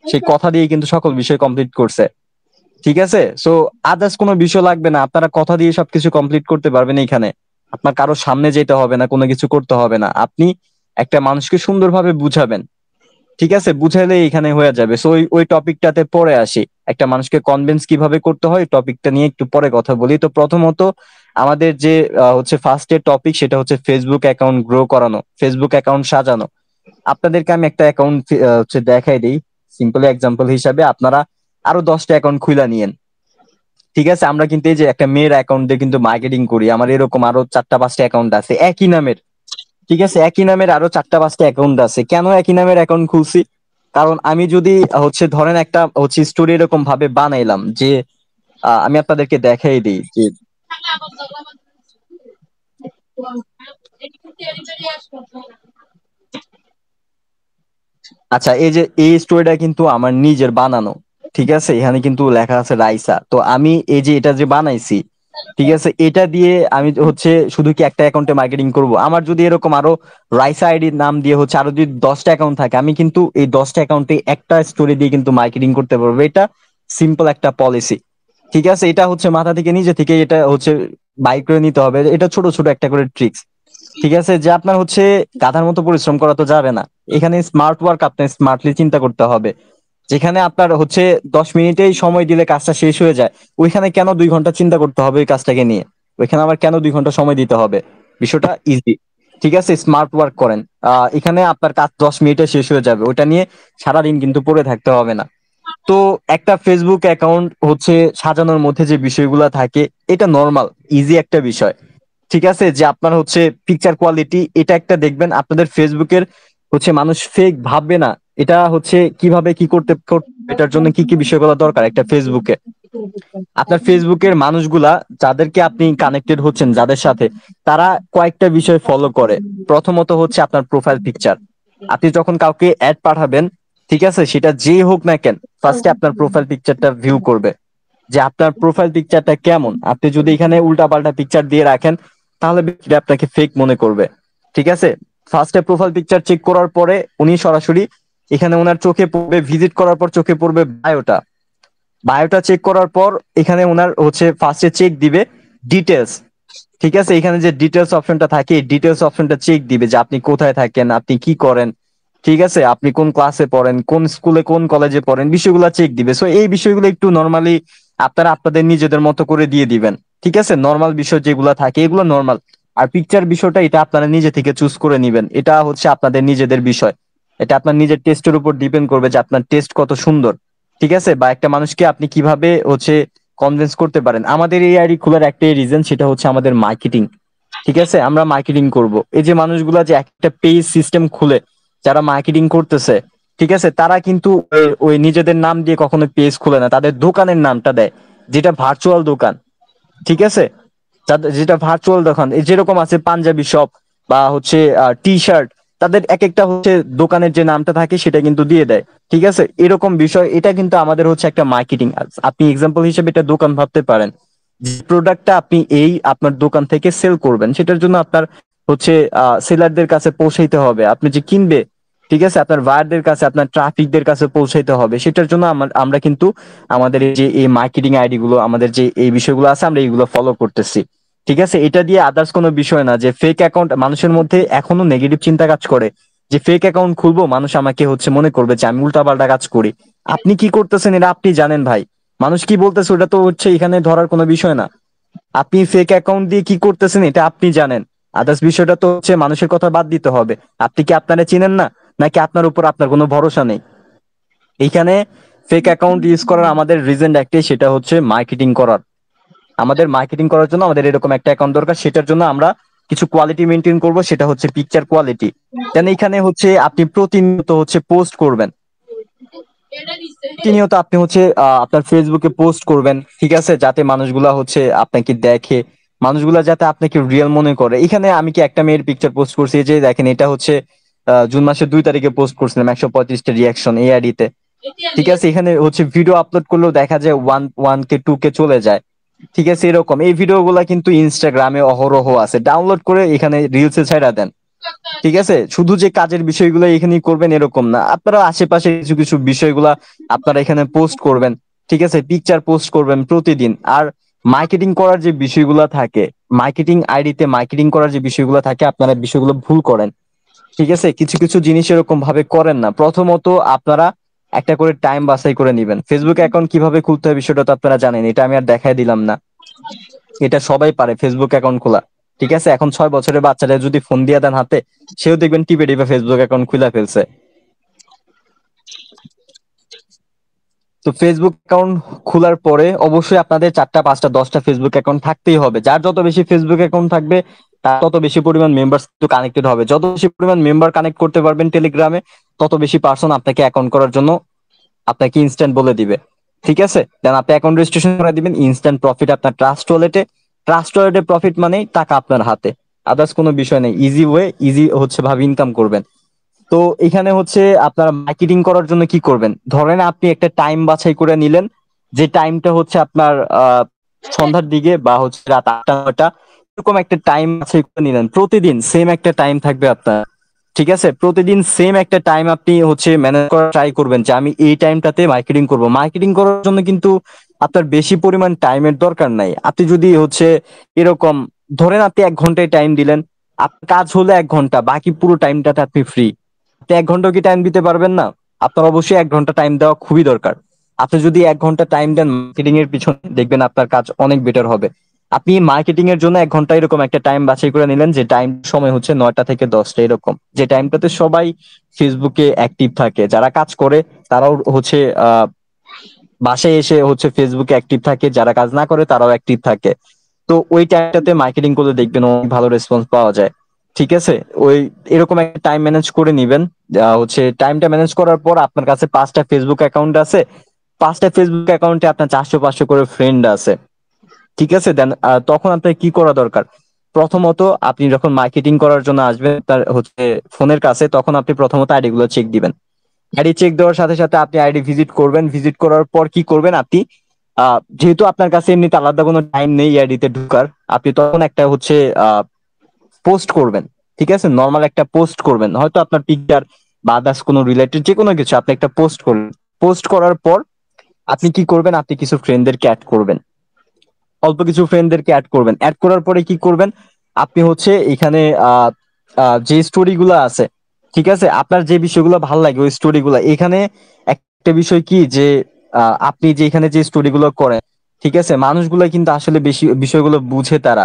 Speaker 1: সেই কথা দিয়ে কিন্তু সকল বিষয় কমপ্লিট করছে। ঠিক আছে, সো আদার্স কোনো বিষয় লাগবে না, আপনারা কথা দিয়ে সবকিছু কমপ্লিট করতে পারবেন। এখানে আপনার কারোর সামনে যেতে হবে না, কোনো কিছু করতে হবে না। আপনি একটা মানুষকে সুন্দরভাবে বুঝাবেন। ঠিক আছে, বুঝাইলে এখানে হয়ে যাবে। সো ওই টপিকটাতে পরে আসি। একটা মানুষকে কনভিন্স কিভাবে করতে হয় টপিকটা নিয়ে একটু পরে কথা বলি। তো প্রথমত আমাদের যে ফার্স্ট এর টপিক, সেটা ফেসবুক অ্যাকাউন্ট গ্রো করানো, ফেসবুক অ্যাকাউন্ট সাজানো। আপনাদেরকে আমি একটা অ্যাকাউন্ট দেখাই দিই সিম্পল এক্সাম্পল হিসাবে। আপনারা আরো 10টা অ্যাকাউন্ট খুলে নিয়েন। ঠিক আছে, আমরা কিন্তু এই যে একটা মেয়ের অ্যাকাউন্ট দিয়ে কিন্তু মার্কেটিং করি, আমার এরকম আরো 4টা 5টা অ্যাকাউন্ট আছে একই নামের। ঠিক আছে, একই নামের আরো 4টা 5টা অ্যাকাউন্ট আছে। কেন একই নামের অ্যাকাউন্ট খুলছি? কারণ আমি যদি ধরেন একটা স্টোরি এরকম ভাবে বানাইলাম যে আমি আপনাদেরকে দেখাই দিই যে আচ্ছা, এই যে এই স্টোরিটা কিন্তু আমার নিজের বানানো। ঠিক আছে, এখানে কিন্তু লেখা আছে রাইসা। তো আমি এই যে এটা যে বানাইছি, ঠিক আছে, এটা দিয়ে আমি শুধু কি একটা অ্যাকাউন্টে মার্কেটিং করব? আমার যদি এরকম আরো রাইসা আইডির নাম দিয়ে আরো যদি 10টা অ্যাকাউন্ট থাকে, আমি কিন্তু এই 10টা অ্যাকাউন্টে একটা স্টোরি দিয়ে কিন্তু মার্কেটিং করতে পারবো। এটা সিম্পল একটা পলিসি। ঠিক আছে, এটা মাথা থেকে নিজে থেকে এটা বাই করে নিতে হবে। এটা ছোট ছোট একটা করে ট্রিক্স। ঠিক আছে, যে আপনার গাধার মতো পরিশ্রম করা তো যাবে না। এখানে স্মার্ট ওয়ার্ক, আপনার স্মার্টলি চিন্তা করতে হবে। যেখানে আপনার 10 মিনিটেই সময় দিলে কাজটা শেষ হয়ে যায়, ওইখানে কেন 2 ঘন্টা চিন্তা করতে হবে ওই কাজটাকে নিয়ে? ওইখানে আবার কেন 2 ঘন্টা সময় দিতে হবে? বিষয়টা ইজি। ঠিক আছে, স্মার্ট ওয়ার্ক করেন। এখানে আপনার কাজ 10 মিনিটে শেষ হয়ে যাবে, ওইটা নিয়ে সারাদিন কিন্তু পড়ে থাকতে হবে না। তো একটা ফেসবুক অ্যাকাউন্ট সাজানোর মধ্যে যে বিষয়গুলো থাকে, এটা নর্মাল ইজি একটা বিষয়। ঠিক আছে, যে আপনার পিকচার কোয়ালিটি, এটা একটা দেখবেন আপনাদের ফেসবুকের মানুষ ফেক ভাববে না। এটা কিভাবে কি এটার জন্য কি কি বিষয়গুলো দরকার একটা ফেসবুকে। আপনার ফেসবুকের মানুষগুলা যাদেরকে আপনি কানেক্টেড হচ্ছেন, যাদের সাথে, তারা কয়েকটা বিষয় ফলো করে। প্রথমত আপনার প্রোফাইল পিকচার। আপনি যখন কাউকে অ্যাড পাঠাবেন, ঠিক আছে, সেটা যেই হোক না কেন, ফার্স্টে আপনার প্রোফাইল পিকচারটা ভিউ করবে যে আপনার প্রোফাইল পিকচারটা কেমন। আপনি যদি এখানে উল্টাপাল্টা পিকচার দিয়ে রাখেন তাহলে সেটা আপনাকে ফেক মনে করবে। ঠিক আছে, ফার্স্টে প্রোফাইল পিকচার চেক করার পরে উনি সরাসরি এখানে ওনার চোখে পড়বে, ভিজিট করার পর চোখে পড়বে বায়োটা। বায়োটা চেক করার পর এখানে ওনার হচ্ছে ফার্স্টে চেক দিবে ডিটেলস। ঠিক আছে, এখানে যে ডিটেলস অপশনটা থাকে এই ডিটেলস অপশনটা চেক দিবে যে আপনি কোথায় থাকেন, আপনি কি করেন, ঠিক আছে, আপনি কোন ক্লাসে পড়েন, কোন স্কুলে কোন কলেজে পড়েন, বিষয়গুলো চেক দিবে। সো এই বিষয়গুলো একটু নর্মালি আপনারা আপনাদের নিজেদের মতো করে দিয়ে দিবেন। ঠিক আছে, নর্মাল বিষয় যেগুলো থাকে এগুলো নর্মাল। আর পিকচার বিষয়টা এটা আপনারা নিজে থেকে চুজ করে নিবেন, এটা হচ্ছে আপনাদের নিজেদের বিষয়। এটা আপনার নিজের টেস্টের উপর ডিপেন্ড করবে যে আপনার টেস্ট কত সুন্দর। ঠিক আছে, বা একটা মানুষকে আপনি কিভাবে হচ্ছে কনভিন্স করতে পারেন। আমাদের এই আইডি খোলার একটাই রিজন, সেটা হচ্ছে আমাদের মার্কেটিং। ঠিক আছে, আমরা মার্কেটিং করব। এই যে মানুষগুলা যে একটা পেজ সিস্টেম খুলে যারা মার্কেটিং করতেছে, ঠিক আছে, তারা কিন্তু ওই নিজেদের নাম দিয়ে কখনো পেজ খুলে না, তাদের দোকানের নামটা দেয়, যেটা ভার্চুয়াল দোকান। ঠিক আছে, যেটা ভার্চুয়াল দোকান যেরকম আছে পাঞ্জাবি শপ বা হচ্ছে টি শার্ট, তাদের এক একটা হচ্ছে দোকানের যে নামটা থাকে সেটা কিন্তু দিয়ে দেয়। ঠিক আছে, এরকম বিষয়, এটা কিন্তু আমাদের হচ্ছে একটা মার্কেটিং। আপনি এক্সাম্পল হিসেবে এটা দোকান ভাবতে পারেন। যে প্রোডাক্টটা আপনি এই আপনার দোকান থেকে সেল করবেন সেটার জন্য আপনার হচ্ছে সেলারদের কাছে পৌঁছাইতে হবে, আপনি যে কিনবে, ঠিক আছে, আপনার বায়ারদের কাছে, আপনার ট্রাফিকদের কাছে পৌঁছাইতে হবে। সেটার জন্য আমরা কিন্তু আমাদের এই যে এই মার্কেটিং আইডি গুলো, আমাদের যে এই বিষয়গুলো আছে আমরা এইগুলো ফলো করতেছি। ঠিক আছে, এটা দিয়ে আদার্স কোনো বিষয় না যে ফেক অ্যাকাউন্ট। মানুষের মধ্যে এখনো নেগেটিভ চিন্তা কাজ করে যে ফেক অ্যাকাউন্ট খুলবো, মানুষ আমাকে হচ্ছে মনে করবে যে আমি উল্টাপাল্টা কাজ করি। আপনি কি করতেছেন এটা আপনি জানেন ভাই, মানুষ কি বলতেছে ওটা তো হচ্ছে এখানে ধরার কোনো বিষয় না। আপনি ফেক অ্যাকাউন্ট দিয়ে কি করতেছেন এটা আপনি জানেন। আদার্স বিষয়টা তো হচ্ছে মানুষের কথা বাদ দিতে হবে। আপনি কি আপনারা চিনেন না, নাকি আপনার উপর আপনার কোনো ভরসা নেই? এইখানে ফেক অ্যাকাউন্ট ইউজ করার আমাদের রিজন একটাই, সেটা হচ্ছে মার্কেটিং করার। আমাদের মার্কেটিং করার জন্য আমাদের এরকম একটা অ্যাকাউন্ট দরকার, সেটার জন্য আমরা কিছু কোয়ালিটি মেনটেন করব, সেটা হচ্ছে পিকচার কোয়ালিটি। দেন এখানে হচ্ছে আপনি প্রতিনিয়ত হচ্ছে পোস্ট করবেন। প্রতিনিয়ত আপনি হচ্ছে আপনার ফেসবুকে পোস্ট করবেন, ঠিক আছে, যাতে মানুষগুলা হচ্ছে আপনাকে দেখে, মানুষগুলা যাতে আপনাকে রিয়েল মনে করে। এখানে আমি কি একটা মেয়ের পিকচার পোস্ট করছি, এই যে দেখেন, এটা হচ্ছে জুন মাসের 2 তারিখে পোস্ট করছিলাম, 135টা রিয়াকশন এই আইডিতে। ঠিক আছে, এখানে হচ্ছে ভিডিও আপলোড করলেও দেখা যায় 1K 2K চলে যায়। ঠিক আছে, এরকম এই ভিডিও গুলা কিন্তু ইনস্টাগ্রামে অহরহ আছে, ডাউনলোড করে এখানে রিলসে ছাইড়া দেন। ঠিক আছে, শুধু যে কাজের বিষয়গুলো এখানেই করবেন এরকম না, আপনারা আশেপাশে কিছু কিছু বিষয়গুলা আপনারা এখানে পোস্ট করবেন। ঠিক আছে, পিকচার পোস্ট করবেন প্রতিদিন। আর মার্কেটিং করার যে বিষয়গুলো থাকে, মার্কেটিং আইডিতে মার্কেটিং করার যে বিষয়গুলো থাকে, আপনারা বিষয়গুলো ভুল করেন। ঠিক আছে, কিছু কিছু জিনিস এরকম ভাবে করেন না। প্রথমত আপনারা একটা করে টাইম বাছাই করে নিবেন। ফেসবুক অ্যাকাউন্ট কিভাবে খুলতে হয় বিষয়টা তো আপনারা জানেন, এটা আমি আর দেখাই দিলাম না। এটা সবাই পারে ফেসবুক অ্যাকাউন্ট খোলা। ঠিক আছে, এখন 6 বছরের বাচ্চারা যদি ফোন দিয়ে দেন হাতে, সেও দেখবেন টিপে টিপে ফেসবুক অ্যাকাউন্ট খুলে ফেলছে। তো ফেসবুক অ্যাকাউন্ট খোলার পরে অবশ্যই আপনাদের 4টা 5টা 10টা ফেসবুক অ্যাকাউন্ট থাকতেই হবে। যার যত বেশি ফেসবুক অ্যাকাউন্ট থাকবে তার তত বেশি পরিমাণ মেম্বার কানেক্টেড হবে। যত বেশি পরিমাণ মেম্বার কানেক্ট করতে পারবেন টেলিগ্রামে, তত বেশি পার্সন আপনাকে অ্যাকাউন্ট করার জন্য আপনাকে ইনস্ট্যান্ট বলে দিবে। ঠিক আছে, দেন আপনি অ্যাকাউন্ট রেজিস্ট্রেশন করে দিবেন, ইনস্ট্যান্ট প্রফিট আপনার ট্রাস্ট ওয়ালেটে। ট্রাস্ট ওয়ালেটে প্রফিট মানে টাকা আপনার হাতে, আদার্স কোনো বিষয় নেই। ইজি ওয়ে, ইজি হচ্ছে ভাবে ইনকাম করবেন। তো এখানে হচ্ছে আপনারা মার্কেটিং করার জন্য কি করবেন, ধরেন আপনি একটা টাইম বাছাই করে নিলেন, যে টাইমটা হচ্ছে আপনার সন্ধ্যার দিকে বা হচ্ছে রাত 8টা 9টা, এরকম একটা টাইম বাছাই করে নিলেন। প্রতিদিন সেম একটা টাইম থাকবে আপনার। ঠিক আছে, প্রতিদিন সেম একটা টাইম আপনি হচ্ছে ম্যানেজ করার ট্রাই করবেন যে আমি এই টাইমটাতে মার্কেটিং করব। মার্কেটিং করার জন্য কিন্তু আপনার বেশি পরিমাণ টাইমের দরকার নাই। আপনি যদি হচ্ছে এরকম ধরেন আপনি 1 ঘন্টায় টাইম দিলেন, আপনার কাজ হলো 1 ঘন্টা, বাকি পুরো টাইমটাতে আপনি ফ্রি। আপনি 1 ঘন্টা কি টাইম দিতে পারবেন না? আপনার অবশ্যই 1 ঘন্টা টাইম দেওয়া খুবই দরকার। আপনি যদি 1 ঘন্টা টাইম দেন মার্কেটিং এর পিছনে, দেখবেন আপনার কাজ অনেক বেটার হবে। আপনি মার্কেটিং এর জন্য 1 ঘন্টা এরকম একটা টাইম বাছাই করে নিলেন, যে টাইম সময় হচ্ছে 9টা থেকে 10টা এরকম, যে টাইমটাতে সবাই ফেসবুকে অ্যাক্টিভ থাকে, যারা কাজ করে তারাও হচ্ছে বাসায় এসে হচ্ছে ফেসবুকে অ্যাক্টিভ থাকে, যারা কাজ না করে তারাও অ্যাক্টিভ থাকে। তো ওই টাইমটাতে মার্কেটিং করলে দেখবেন অনেক ভালো রেসপন্স পাওয়া যায়। ঠিক আছে, ওই এরকম একটা টাইম ম্যানেজ করে নিবেন। হচ্ছে টাইমটা ম্যানেজ করার পর আপনার কাছে 5টা ফেসবুক অ্যাকাউন্ট আছে, 5টা ফেসবুক অ্যাকাউন্টে আপনার 400 500 করে ফ্রেন্ড আছে। ঠিক আছে, দেন তখন আপনার কি করা দরকার, প্রথমত আপনি যখন মার্কেটিং করার জন্য আসবেন তার হচ্ছে ফোনের কাছে, তখন আপনি প্রথমত আইডি গুলো চেক দিবেন। আইডি চেক দেওয়ার সাথে সাথে আপনি আইডি ভিজিট করবেন, ভিজিট করার পর কি করবেন আপনি, যেহেতু আপনার কাছে এমনিতে আলাদা কোনো টাইম নেই আইডিতে ঢুকার, আপনি তখন একটা হচ্ছে পোস্ট করবেন। ঠিক আছে, নর্মাল একটা পোস্ট করবেন, হয়তো আপনার পিকচার বা আদার্স কোনো রিলেটেড যে কোনো কিছু আপনি একটা পোস্ট করবেন। পোস্ট করার পর আপনি কি করবেন, আপনি কিছু ফ্রেন্ডদেরকে অ্যাড করবেন, অল্প কিছু ফ্রেন্ডদেরকে অ্যাড করবেন। অ্যাড করার পরে কি করবেন, আপনি হচ্ছে এখানে যে স্টোরি গুলো আছে, ঠিক আছে, আপনার যে বিষয়গুলো ভালো লাগে ওই স্টোরি গুলো এখানে, একটা বিষয় কি যে আপনি যে এখানে যে স্টোরি গুলো করেন, ঠিক আছে, মানুষগুলো কিন্তু আসলে বেশি বিষয়গুলো বুঝে তারা,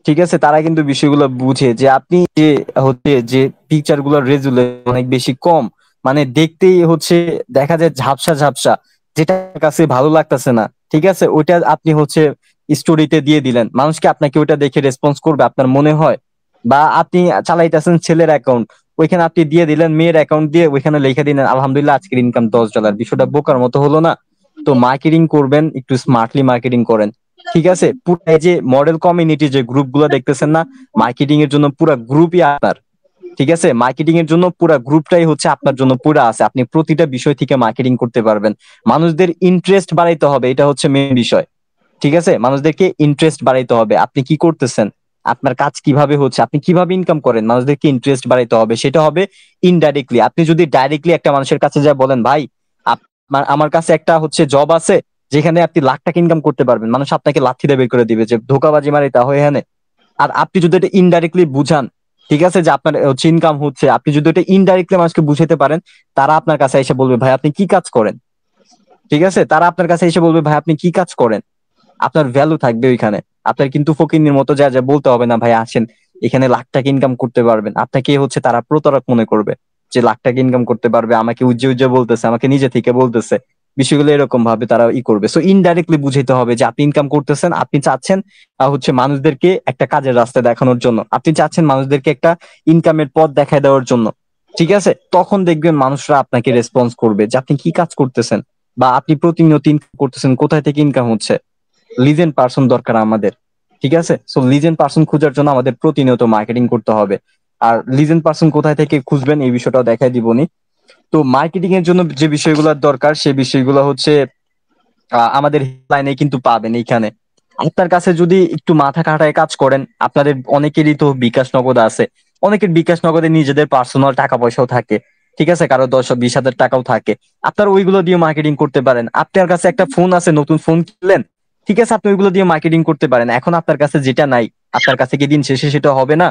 Speaker 1: ঠিক আছে, তারা কিন্তু বিষয়গুলো বুঝে যে আপনি যে হচ্ছে যে পিকচার গুলোর রেজুলেশন অনেক বেশি কম, মানে দেখতেই হচ্ছে দেখা যায় ঝাপসা ঝাপসা, যেটা কাছে ভালো লাগতেছে না, ঠিক আছে, ওইটা আপনি হচ্ছে স্টোরিতে দিয়ে দিলেন, মানুষকে আপনাকে ওইটা দেখে রেসপন্স করবে আপনার মনে হয়? বা আপনি চালাইতেছেন ছেলের অ্যাকাউন্ট, ওইখানে আপনি দিয়ে দিলেন মেয়ের অ্যাকাউন্ট দিয়ে, ওইখানে লিখে দিলেন আলহামদুলিল্লাহ আজকের ইনকাম $10, বিষয়টা বোকার মতো হলো না? তো মার্কেটিং করবেন, একটু স্মার্টলি মার্কেটিং করেন, ঠিক আছে। পুরো এই যে মডেল কমিউনিটি যে গ্রুপ গুলো দেখতেছেন না, মার্কেটিং এর জন্য পুরো গ্রুপই আপনার, ঠিক আছে, মার্কেটিং এর জন্য পুরো গ্রুপটাই হচ্ছে আপনার জন্য পুরো আছে, আপনি প্রতিটা বিষয় থেকে মার্কেটিং করতে পারবেন। মানুষদের ইন্টারেস্ট বাড়াইতে হবে, এটা হচ্ছে মেইন বিষয়, ঠিক আছে, মানুষদেরকে ইন্টারেস্ট বাড়াইতে হবে, আপনি কি করতেছেন, আপনার কাজ কিভাবে হচ্ছে, আপনি কিভাবে ইনকাম করেন, মানুষদেরকে ইন্টারেস্ট বাড়াইতে হবে। সেটা হবে ইনডাইরেক্টলি। আপনি যদি ডাইরেক্টলি একটা মানুষের কাছে যা বলেন ভাই আমার কাছে একটা হচ্ছে জব আছে যেখানে আপনি লাখ টাকা ইনকাম করতে পারবেন, মানুষ আপনাকে লাথি দিয়ে বের করে দিবে যে ধোকাবাজি মারি তা হয় হ্যাঁ। আর আপনি যদি এটা ইনডাইরেক্টলি বুঝান, ঠিক আছে, যে আপনার হচ্ছে ইনকাম হচ্ছে, আপনি যদি এটা ইনডাইরেক্টলি মানুষকে বুঝাতে পারেন, তারা আপনার কাছে এসে বলবে ভাই আপনি কি কাজ করেন, ঠিক আছে, তারা আপনার কাছে এসে বলবে ভাই আপনি কি কাজ করেন, আপনার ভ্যালু থাকবে ওইখানে। আপনার কিন্তু ফকিন্নির মতো যা যা বলতে হবে না ভাই আসেন এখানে লাখ টাকা ইনকাম করতে পারবেন, আপনাকে হচ্ছে তারা প্রতারক মনে করবে যে লাখ টাকা ইনকাম করতে পারবে, আমাকে উজ্জে উজ্জে বলতেছে, আমাকে নিজে থেকে বলতেছে, বিষয়গুলো এরকম ভাবে তারা করবে। সো ইনডাইরেক্টলি বুঝাইতে হবে যে আপনি ইনকাম করতেছেন, আপনি চাচ্ছেন হচ্ছে মানুষদেরকে একটা কাজের রাস্তা দেখানোর জন্য, আপনি চাচ্ছেন মানুষদেরকে একটা ইনকামের পথ দেখায় দেওয়ার জন্য, ঠিক আছে, তখন দেখবেন মানুষরা আপনাকে রেসপন্স করবে যে আপনি কি কাজ করতেছেন বা আপনি প্রতিনিয়ত ইনকাম করতেছেন, কোথায় থেকে ইনকাম হচ্ছে। লিজেন্ড পার্সন দরকার আমাদের, ঠিক আছে। সো লিজেন্ড পার্সন খোঁজার জন্য আমাদের প্রতিনিয়ত মার্কেটিং করতে হবে। আর লিজেন্ড পার্সন কোথায় থেকে খুঁজবেন এই বিষয়টাও দেখাই দিবনি। তো মার্কেটিং এর জন্য যে বিষয়গুলো দরকার সেই বিষয়গুলো হচ্ছে আমাদের লাইনে কিন্তু পাবেন এইখানে। আপনার কাছে যদি একটু মাথা খাটায় কাজ করেন, আপনাদের অনেকেরই তো বিকাশ নগদ আছে, অনেকের বিকাশ নগদে নিজেদের পার্সোনাল টাকা পয়সাও থাকে, ঠিক আছে, কারো 10-20 হাজার টাকাও থাকে, আপনারা ওইগুলো দিয়ে মার্কেটিং করতে পারেন। আপনার কাছে একটা ফোন আছে, নতুন ফোন কিনলেন, ঠিক আছে, আপনি ওইগুলো দিয়ে মার্কেটিং করতে পারেন। এখন আপনার কাছে যেটা নাই, আপনার কাছে কি দিন শেষে সেটা হবে না?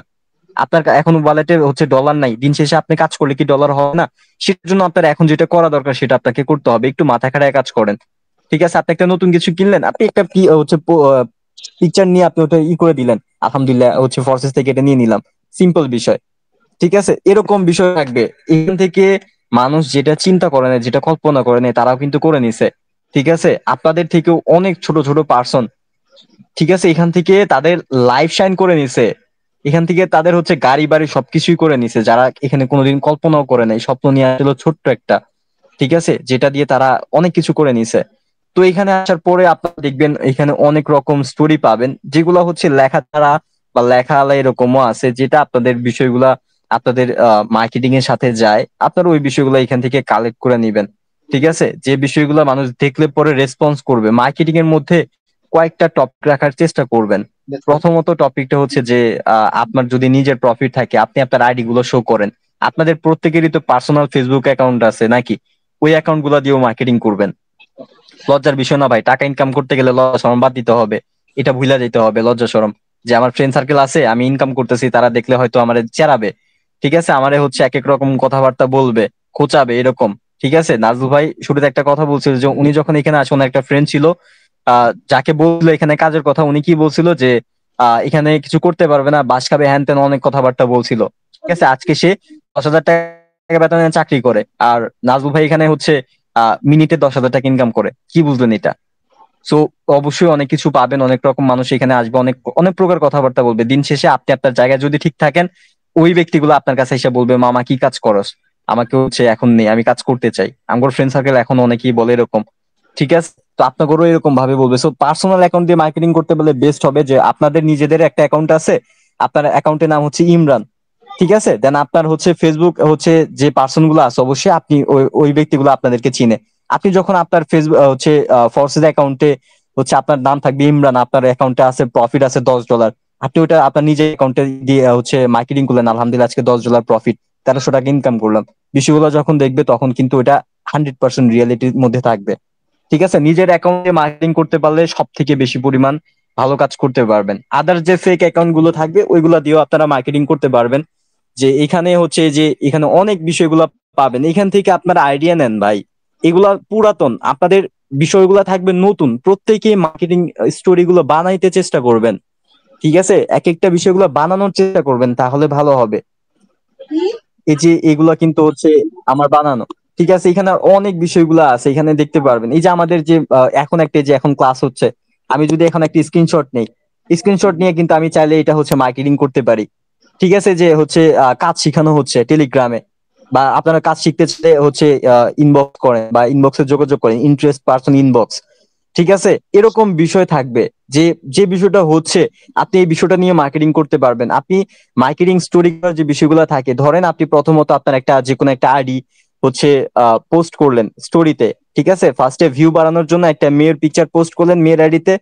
Speaker 1: আপনার এখন ওয়ালেটে হচ্ছে ডলার নাই, দিন শেষে আপনি কাজ করলে কি ডলার হবে না? সেটার জন্য আপনার এখন যেটা করা দরকার সেটা আপনাকে করতে হবে, একটু মাথা খাটায় কাজ করেন, ঠিক আছে। আপনি একটা নতুন কিছু কিনলেন, আপনি একটা কি হচ্ছে পিকচার নিয়ে আপনি ওটা করে দিলেন, আলহামদুলিল্লাহ হচ্ছে ফরসেস থেকে এটা নিয়ে নিলাম, সিম্পল বিষয়, ঠিক আছে, এরকম বিষয় থাকবে। এখান থেকে মানুষ যেটা চিন্তা করে না, যেটা কল্পনা করে না, তারাও কিন্তু করে নিছে, ঠিক আছে। আপনাদের থেকেও অনেক ছোট ছোট পার্সন, ঠিক আছে, এখান থেকে তাদের লাইফ শাইন করে নিছে, এখান থেকে তাদের হচ্ছে গাড়ি বাড়ি সবকিছুই করে নিছে, যারা এখানে কোনোদিন কল্পনাও করে নাই, স্বপ্ন নিয়ে আসলে ছোট্ট একটা, ঠিক আছে, যেটা দিয়ে তারা অনেক কিছু করে নিছে। তো এখানে আসার পরে আপনারা দেখবেন এখানে অনেক রকম স্টোরি পাবেন, যেগুলো হচ্ছে লেখা ছাড়া বা লেখা আলা এরকমও আছে, যেটা আপনাদের বিষয়গুলা আপনাদের মার্কেটিং এর সাথে যায়, আপনারা ওই বিষয়গুলো এখান থেকে কালেক্ট করে নিবেন, ঠিক আছে। যে বিষয়গুলো মানুষ দেখলে পরে রেসপন্স করবে, মার্কেটিং এর মধ্যে কয়েকটা টপিক রাখার চেষ্টা করবেন। প্রথমত টপিকটা হচ্ছে যে আপনার যদি নিজের প্রফিট থাকে, আপনি আপনার আইডি গুলো শো করেন। আপনাদের প্রত্যেকেরই তো পার্সোনাল ফেসবুক অ্যাকাউন্ট আছে নাকি? ওই অ্যাকাউন্ট গুলা দিয়েও মার্কেটিং করবেন। লজ্জার বিষয় না ভাই, টাকা ইনকাম করতে গেলে লজ্জা শরম বাদ দিতে হবে, এটা ভুলা যেতে হবে লজ্জা শরম। যে আমার ফ্রেন্ড সার্কেল আছে, আমি ইনকাম করতেছি, তারা দেখলে হয়তো আমারে চেরাবে, ঠিক আছে, আমারে হচ্ছে এক এক রকম কথাবার্তা বলবে, খোঁচাবে, এরকম, ঠিক আছে। নাজমুল ভাই শুরুতে একটা কথা বলছিল যে উনি যখন এখানে আসে, ওনার একটা ফ্রেন্ড ছিল, যাকে বললো এখানে কাজের কথা, উনি কি বলছিল যে এখানে কিছু করতে পারবে না, বাস খাবে, হ্যান ত্যান অনেক কথাবার্তা বলছিল, ঠিক আছে। আজকে সে 10,000 টাকা বেতনে চাকরি করে, আর নাজমুল ভাই এখানে হচ্ছে মিনিটে 10,000 টাকা ইনকাম করে, কি বুঝলেন এটা? সো অবশ্যই অনেক কিছু পাবেন, অনেক রকম মানুষ এখানে আসবে, অনেক অনেক প্রকার কথাবার্তা বলবে। দিন শেষে আপনি আপনার জায়গায় যদি ঠিক থাকেন, ওই ব্যক্তিগুলো আপনার কাছে এসে বলবে মামা কি কাজ করস, আমাকে হচ্ছে এখন নেই, আমি কাজ করতে চাই। আমার ফ্রেন্ড সার্কেল এখন অনেকেই বলে এরকম, ঠিক আছে। তো আপনাদেরও এরকম ভাবে বলবে। সো পার্সোনাল অ্যাকাউন্ট দিয়ে মার্কেটিং করতে বলে বেস্ট হবে যে আপনাদের নিজেদের একটা অ্যাকাউন্ট আছে, আপনার অ্যাকাউন্টের নাম হচ্ছে ইমরান, ঠিক আছে, দেন আপনার হচ্ছে ফেসবুক হচ্ছে যে পার্সন গুলো আছে অবশ্যই আপনি ওই ওই ব্যক্তিগুলো আপনাদেরকে চিনে। আপনি যখন আপনার ফেসবুক হচ্ছে ফোর্সেস অ্যাকাউন্টে হচ্ছে আপনার নাম থাকবে ইমরান, আপনার অ্যাকাউন্টে আছে প্রফিট আছে $10, আপনি ওটা আপনার নিজের অ্যাকাউন্টে দিয়ে হচ্ছে মার্কেটিং করলেন, আলহামদুলিল্লাহ আজকে $10 প্রফিট, 1300 টাকা ইনকাম করলাম। বিষয়গুলো যখন দেখবে তখন কিন্তু এটা 100% রিয়েলিটির মধ্যে থাকবে। ঠিক আছে, নিজের অ্যাকাউন্টে মার্কেটিং করতে পারলে সব থেকে বেশি পরিমাণ ভালো কাজ করতে পারবেন। আদার যে ফেক অ্যাকাউন্ট গুলো থাকবে ওইগুলো দিয়েও আপনারা মার্কেটিং করতে পারবেন। যে এখানে হচ্ছে যে এখানে অনেক বিষয়গুলো পাবেন, এখান থেকে আপনারা আইডিয়া নেন ভাই। এগুলা পুরাতন, আপনাদের বিষয়গুলো থাকবে নতুন, প্রত্যেকেই মার্কেটিং স্টোরি গুলো বানাইতে চেষ্টা করবেন। ঠিক আছে, এক একটা বিষয়গুলো বানানোর চেষ্টা করবেন, তাহলে ভালো হবে। এই যে এগুলা কিন্তু হচ্ছে আমার বানানো। ঠিক আছে, এখানে আর অনেক বিষয়গুলো আছে, এখানে দেখতে পারবেন। এই যে আমাদের যে এখন একটা যে এখন ক্লাস হচ্ছে, আমি যদি এখন একটা স্ক্রিনশট নেই, স্ক্রিনশট নিয়ে কিন্তু আমি চাইলে এটা হচ্ছে মার্কেটিং করতে পারি। ঠিক আছে, যে হচ্ছে কাজ শিখানো হচ্ছে টেলিগ্রামে, বা আপনারা কাজ শিখতে চাইলে হচ্ছে ইনবক্স করেন বা ইনবক্সে যোগাযোগ করেন, ইন্টারেস্ট পারসন ইনবক্স। ঠিক আছে, এরকম বিষয় থাকবে যে যে বিষয়টা হচ্ছে আপনি এই বিষয়টা নিয়ে মার্কেটিং করতে পারবেন। আপনি মার্কেটিং স্টোরি যে বিষয়গুলো থাকে, ধরেন আপনি প্রথমত আপনার একটা যে কোনো একটা আইডি হচ্ছে পোস্ট করলেন স্টোরিতে। ঠিক আছে, ফার্স্টে ভিউ বাড়ানোর জন্য একটা মেয়ের পিকচার পোস্ট করলেন মেয়ের আইডিতে।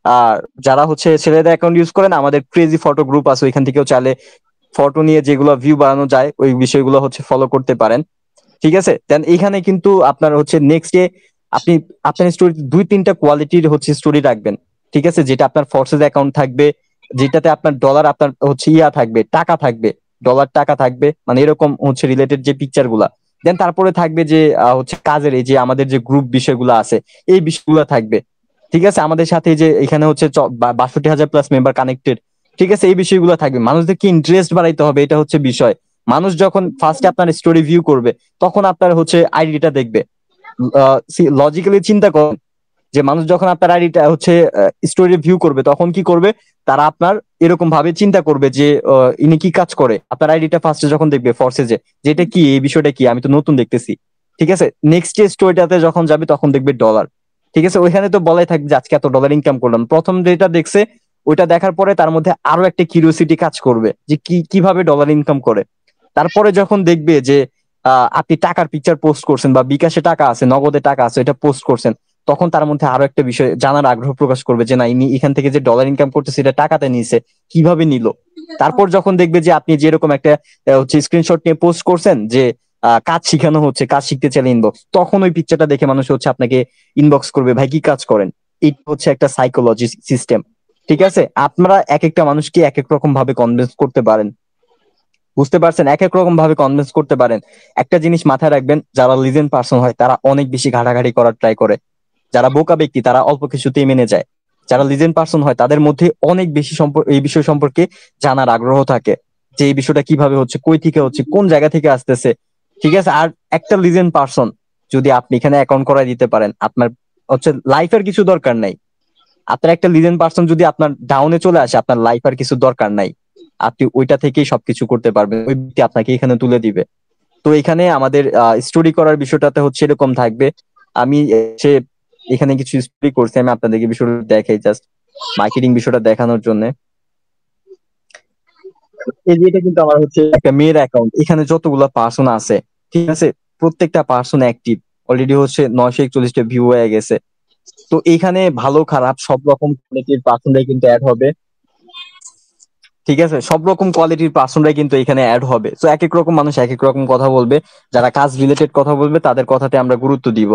Speaker 1: আর যারা হচ্ছে ছেলেদের অ্যাকাউন্ট ইউজ করেন, আমাদের ক্রেজি ফটো গ্রুপ আছে, ওইখান থেকেও চাইলে ফটো নিয়ে যেগুলো ভিউ বাড়ানো যায় ওই বিষয়গুলো হচ্ছে ফলো করতে পারেন। ঠিক আছে, দেন এখানে কিন্তু আপনার হচ্ছে নেক্সট ডে আপনি আপনার স্টোরি 2-3টা কোয়ালিটির হচ্ছে স্টোরি রাখবেন। ঠিক আছে, যেটা আপনার ফোর্সেস অ্যাকাউন্ট থাকবে, যেটাতে আপনার ডলার আপনার হচ্ছে ইয়া থাকবে, টাকা থাকবে, ডলার টাকা থাকবে, মানে এরকম হচ্ছে রিলেটেড যে পিকচার গুলা। দেন তারপরে থাকবে যে হচ্ছে কাজের এই যে আমাদের যে গ্রুপ বিষয়গুলো আছে, এই বিষয়গুলো থাকবে। ঠিক আছে, আমাদের সাথে যে এখানে হচ্ছে 62,000+ মেম্বার কানেক্টেড। ঠিক আছে, এই বিষয়গুলো থাকবে, মানুষদেরকে ইন্টারেস্ট বাড়াইতে হবে, এটা হচ্ছে বিষয়। মানুষ যখন ফার্স্টে আপনার স্টোরি ভিউ করবে, তখন আপনার হচ্ছে আইডিটা দেখবে। লজিক্যালি চিন্তা করেন যে মানুষ যখন আপনার আইডিটা হচ্ছে স্টোরি ভিউ করবে, তখন কি করবে, তারা আপনার এরকম ভাবে চিন্তা করবে যে ইনি কি কাজ করে। আপনার আইডিটা ফার্স্টে যখন দেখবে ফর্সে যে এটা কি, এই বিষয়টা কি, আমি তো নতুন দেখতেছি। ঠিক আছে, নেক্সট যে স্টোরিটাতে যখন যাবে তখন দেখবে ডলার। ঠিক আছে, ওইখানে তো বলাই থাকবে যে আজকে এত ডলার ইনকাম করলাম। প্রথম যেটা দেখছে ওইটা দেখার পরে তার মধ্যে আরো একটা কিউরিওসিটি কাজ করবে যে কিভাবে ডলার ইনকাম করে। তারপরে যখন দেখবে যে আপনি টাকার পিকচার পোস্ট করছেন বা বিকাশে টাকা আছে, নগদে টাকা আছে, এটা পোস্ট করছেন, তখন তার মধ্যে আরো একটা বিষয় জানার আগ্রহ প্রকাশ করবে যে না, ইনি এখান থেকে যে ডলার ইনকাম করতেছে এটা টাকাতে নিছে, কিভাবে নিল। তারপর যখন দেখবে যে আপনি যেরকম একটা হচ্ছে স্ক্রিনশট নিয়ে পোস্ট করছেন যে কাজ শিখানো হচ্ছে, কাজ শিখতে চাইলে ইনবক্স, তখন ওই পিকচারটা দেখে মানুষ হচ্ছে আপনাকে ইনবক্স করবে, ভাই কি কাজ করেন। এটা হচ্ছে একটা সাইকোলজি সিস্টেম। ঠিক আছে, আপনারা এক একটা মানুষকে এক এক রকম ভাবে কনভিন্স করতে পারেন। বুঝতে পারছেন, এক এক রকম ভাবে কনভিন্স করতে পারেন। একটা জিনিস মাথায় রাখবেন, যারা লিজেন্ড পার্সন হয় তারা অনেক বেশি ঘাটাঘাটি করার ট্রাই করে। যারা বোকা ব্যক্তি তারা অল্প কিছুতেই মেনে যায়। যারা লিজেন্ড পার্সন হয় তাদের মধ্যে অনেক বেশি এই বিষয় সম্পর্কে জানার আগ্রহ থাকে, যে এই বিষয়টা কিভাবে হচ্ছে, কই থেকে হচ্ছে, কোন জায়গা থেকে আসতেছে। ঠিক আছে, আর একটা লিজেন্ড পার্সন যদি আপনি এখানে অ্যাকাউন্ট করাই দিতে পারেন, আপনার হচ্ছে লাইফের কিছু দরকার নাই। আপনার একটা লিজেন্ড পার্সন যদি আপনার ডাউনে চলে আসে, আপনার লাইফ আর কিছু দরকার নাই, আপনি ওইটা থেকেই সবকিছু করতে পারবেন, ওই ব্যক্তি আপনাকে এখানে তুলে দিবে। তো এখানে আমাদের স্টোরি করার বিষয়টাতে হচ্ছে এরকম থাকবে। আমি সে এখানে কিছু স্টোরি করছি, আমি আপনাদেরকে বিষয়টা দেখাই জাস্ট মার্কেটিং বিষয়টা দেখানোর জন্য। এই যে এটা কিন্তু আমার হচ্ছে একটা মেয়ের অ্যাকাউন্ট, এখানে যতগুলা পার্সন আছে, ঠিক আছে, প্রত্যেকটা পার্সন অ্যাক্টিভ, অলরেডি হচ্ছে 941টা ভিউ হয়ে গেছে। তো এখানে ভালো খারাপ সব রকম কোয়ালিটির পার্সনরাই কিন্তু অ্যাড হবে। ঠিক আছে, সব রকম কোয়ালিটির পার্সনরাই কিন্তু এখানে অ্যাড হবে। তো এক এক রকম মানুষ এক এক রকম কথা বলবে, যারা কাজ রিলেটেড কথা বলবে তাদের কথাতে আমরা গুরুত্ব দিব।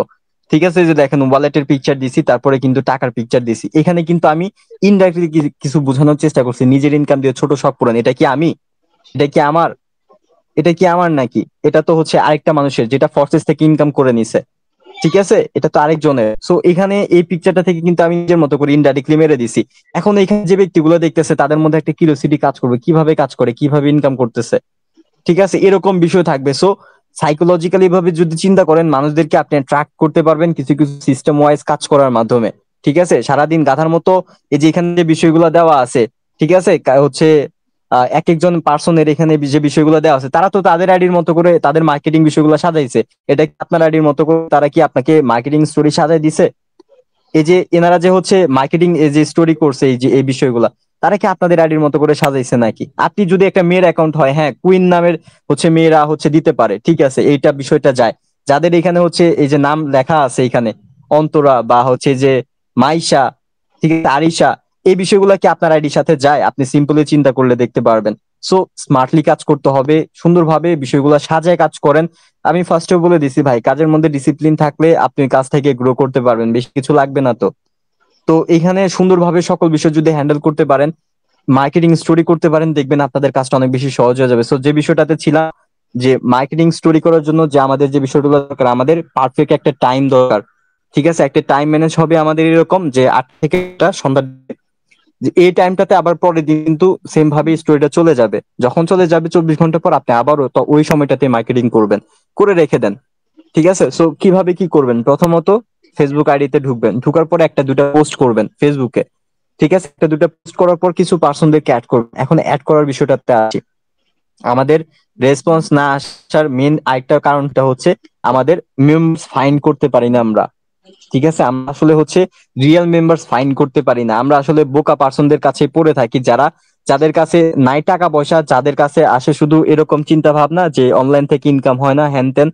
Speaker 1: ঠিক আছে, এই যে দেখেন ওয়ালেটের পিকচার দিছি, তারপরে কিন্তু টাকার পিকচার দিছি। এখানে কিন্তু আমি ইনডাইরেক্টলি কিছু বোঝানোর চেষ্টা করছি, নিজের ইনকাম দিয়ে ছোট শখ পূরণ। এটা কি আমি, এটা কি আমার, এটা কি আমার নাকি, এটা তো হচ্ছে আরেকটা মানুষের, যেটা ফোর্সেস থেকে ইনকাম করে নিছে। ঠিক আছে, এটা তো আরেকজনের। সো এখানে এই পিকচারটা থেকে কিন্তু আমি নিজের মতো করে ইনডাইরেক্টলি মেরে দিছি। এখন এখানে যে ব্যক্তিগুলো দেখতেছে তাদের মধ্যে একটা কিউরিওসিটি কাজ করবে, কিভাবে কাজ করে, কিভাবে ইনকাম করতেছে। ঠিক আছে, এরকম বিষয় থাকবে। সো সাইকোলজিক্যালি ভাবে যদি চিন্তা করেন, মানুষদেরকে আপনি ট্র্যাক করতে পারবেন কিছু কিছু সিস্টেম ওয়াইজ কাজ করার মাধ্যমে। ঠিক আছে, সারাদিন গাধার মতো এই যে এখানে যে বিষয়গুলো দেওয়া আছে, ঠিক আছে, হচ্ছে এক একজন পার্সনের এখানে যে বিষয়গুলো দেওয়া আছে, তারা তো তাদের আইডির মতো করে তাদের মার্কেটিং বিষয়গুলো সাজাইছে। এটা কি আপনার আইডির মতো করে তারা কি আপনাকে মার্কেটিং স্টোরি সাজাই দিছে? এই যে এনারা যে হচ্ছে মার্কেটিং এই যে স্টোরি করছে, এই যে এই বিষয়গুলা, তারা কি আপনাদের আইডির মতো করে সাজাইছে নাকি? আপনি যদি একটা মেয়ের অ্যাকাউন্ট হয়, হ্যাঁ কুইন নামের মেয়েরা দিতে পারে, ঠিক আছে, এইটা বিষয়টা যায়। যাদের এখানে এই যে নাম লেখা আছে এখানে, অন্তরা বা যে মাইশা, ঠিক আছে, আরিশা, এই বিষয়গুলো কি আপনার আইডির সাথে যায়? আপনি সিম্পলি চিন্তা করলে দেখতে পারবেন। সো স্মার্টলি কাজ করতে হবে, সুন্দরভাবে বিষয়গুলো সাজায় কাজ করেন। আমি ফার্স্টে বলে দিছি ভাই, কাজের মধ্যে ডিসিপ্লিন থাকলে আপনি কাজ থেকে গ্রো করতে পারবেন, বেশি কিছু লাগবে না। তো তো এখানে সুন্দরভাবে সকল বিষয় যদি হ্যান্ডেল করতে পারেন, মার্কেটিং স্টোরি করতে পারেন, দেখবেন আপনাদের কাজটা অনেক বেশি সহজ হয়ে যাবে। সো যে বিষয়টাতে ছিলাম, যে মার্কেটিং স্টোরি করার জন্য যে আমাদের যে বিষয়গুলো দরকার, আমাদের পারফেক্ট একটা টাইম দরকার, ঠিক আছে, একটা টাইম ম্যানেজ হবে আমাদের এরকম যে 8 থেকে সন্ধ্যা, যে এই টাইমটাতে আবার পরের দিন কিন্তু সেম ভাবে স্টোরিটা চলে যাবে। যখন চলে যাবে 24 ঘন্টা পর, আপনি আবারও তো ওই সময়টাতে মার্কেটিং করবেন, করে রেখে দেন, ঠিক আছে। সো কিভাবে কি করবেন? প্রথমত ফেসবুক আইডিতে ঢুকবেন, ঢুকার পরে একটা দুটা পোস্ট করবেন ফেসবুকে, ঠিক আছে, একটা দুটা পোস্ট করার পর কিছু পার্সনদেরকে অ্যাড করবেন। এখন অ্যাড করার বিষয়টাতে আসি, আমাদের রেসপন্স না আসার মেন আরেকটা কারণটা আমাদের মেম্বার্স ফাইন্ড করতে পারি না আমরা, ঠিক আছে। আমরা রিয়েল মেম্বার্স ফাইন্ড করতে পারি না, আমরা বোকা পার্সনদের কাছে পড়ে থাকি, যাদের কাছে নাই টাকা পয়সা, যাদের কাছে আসে শুধু এরকম চিন্তা ভাবনা যে অনলাইন থেকে ইনকাম হয় না, হ্যান ত্যান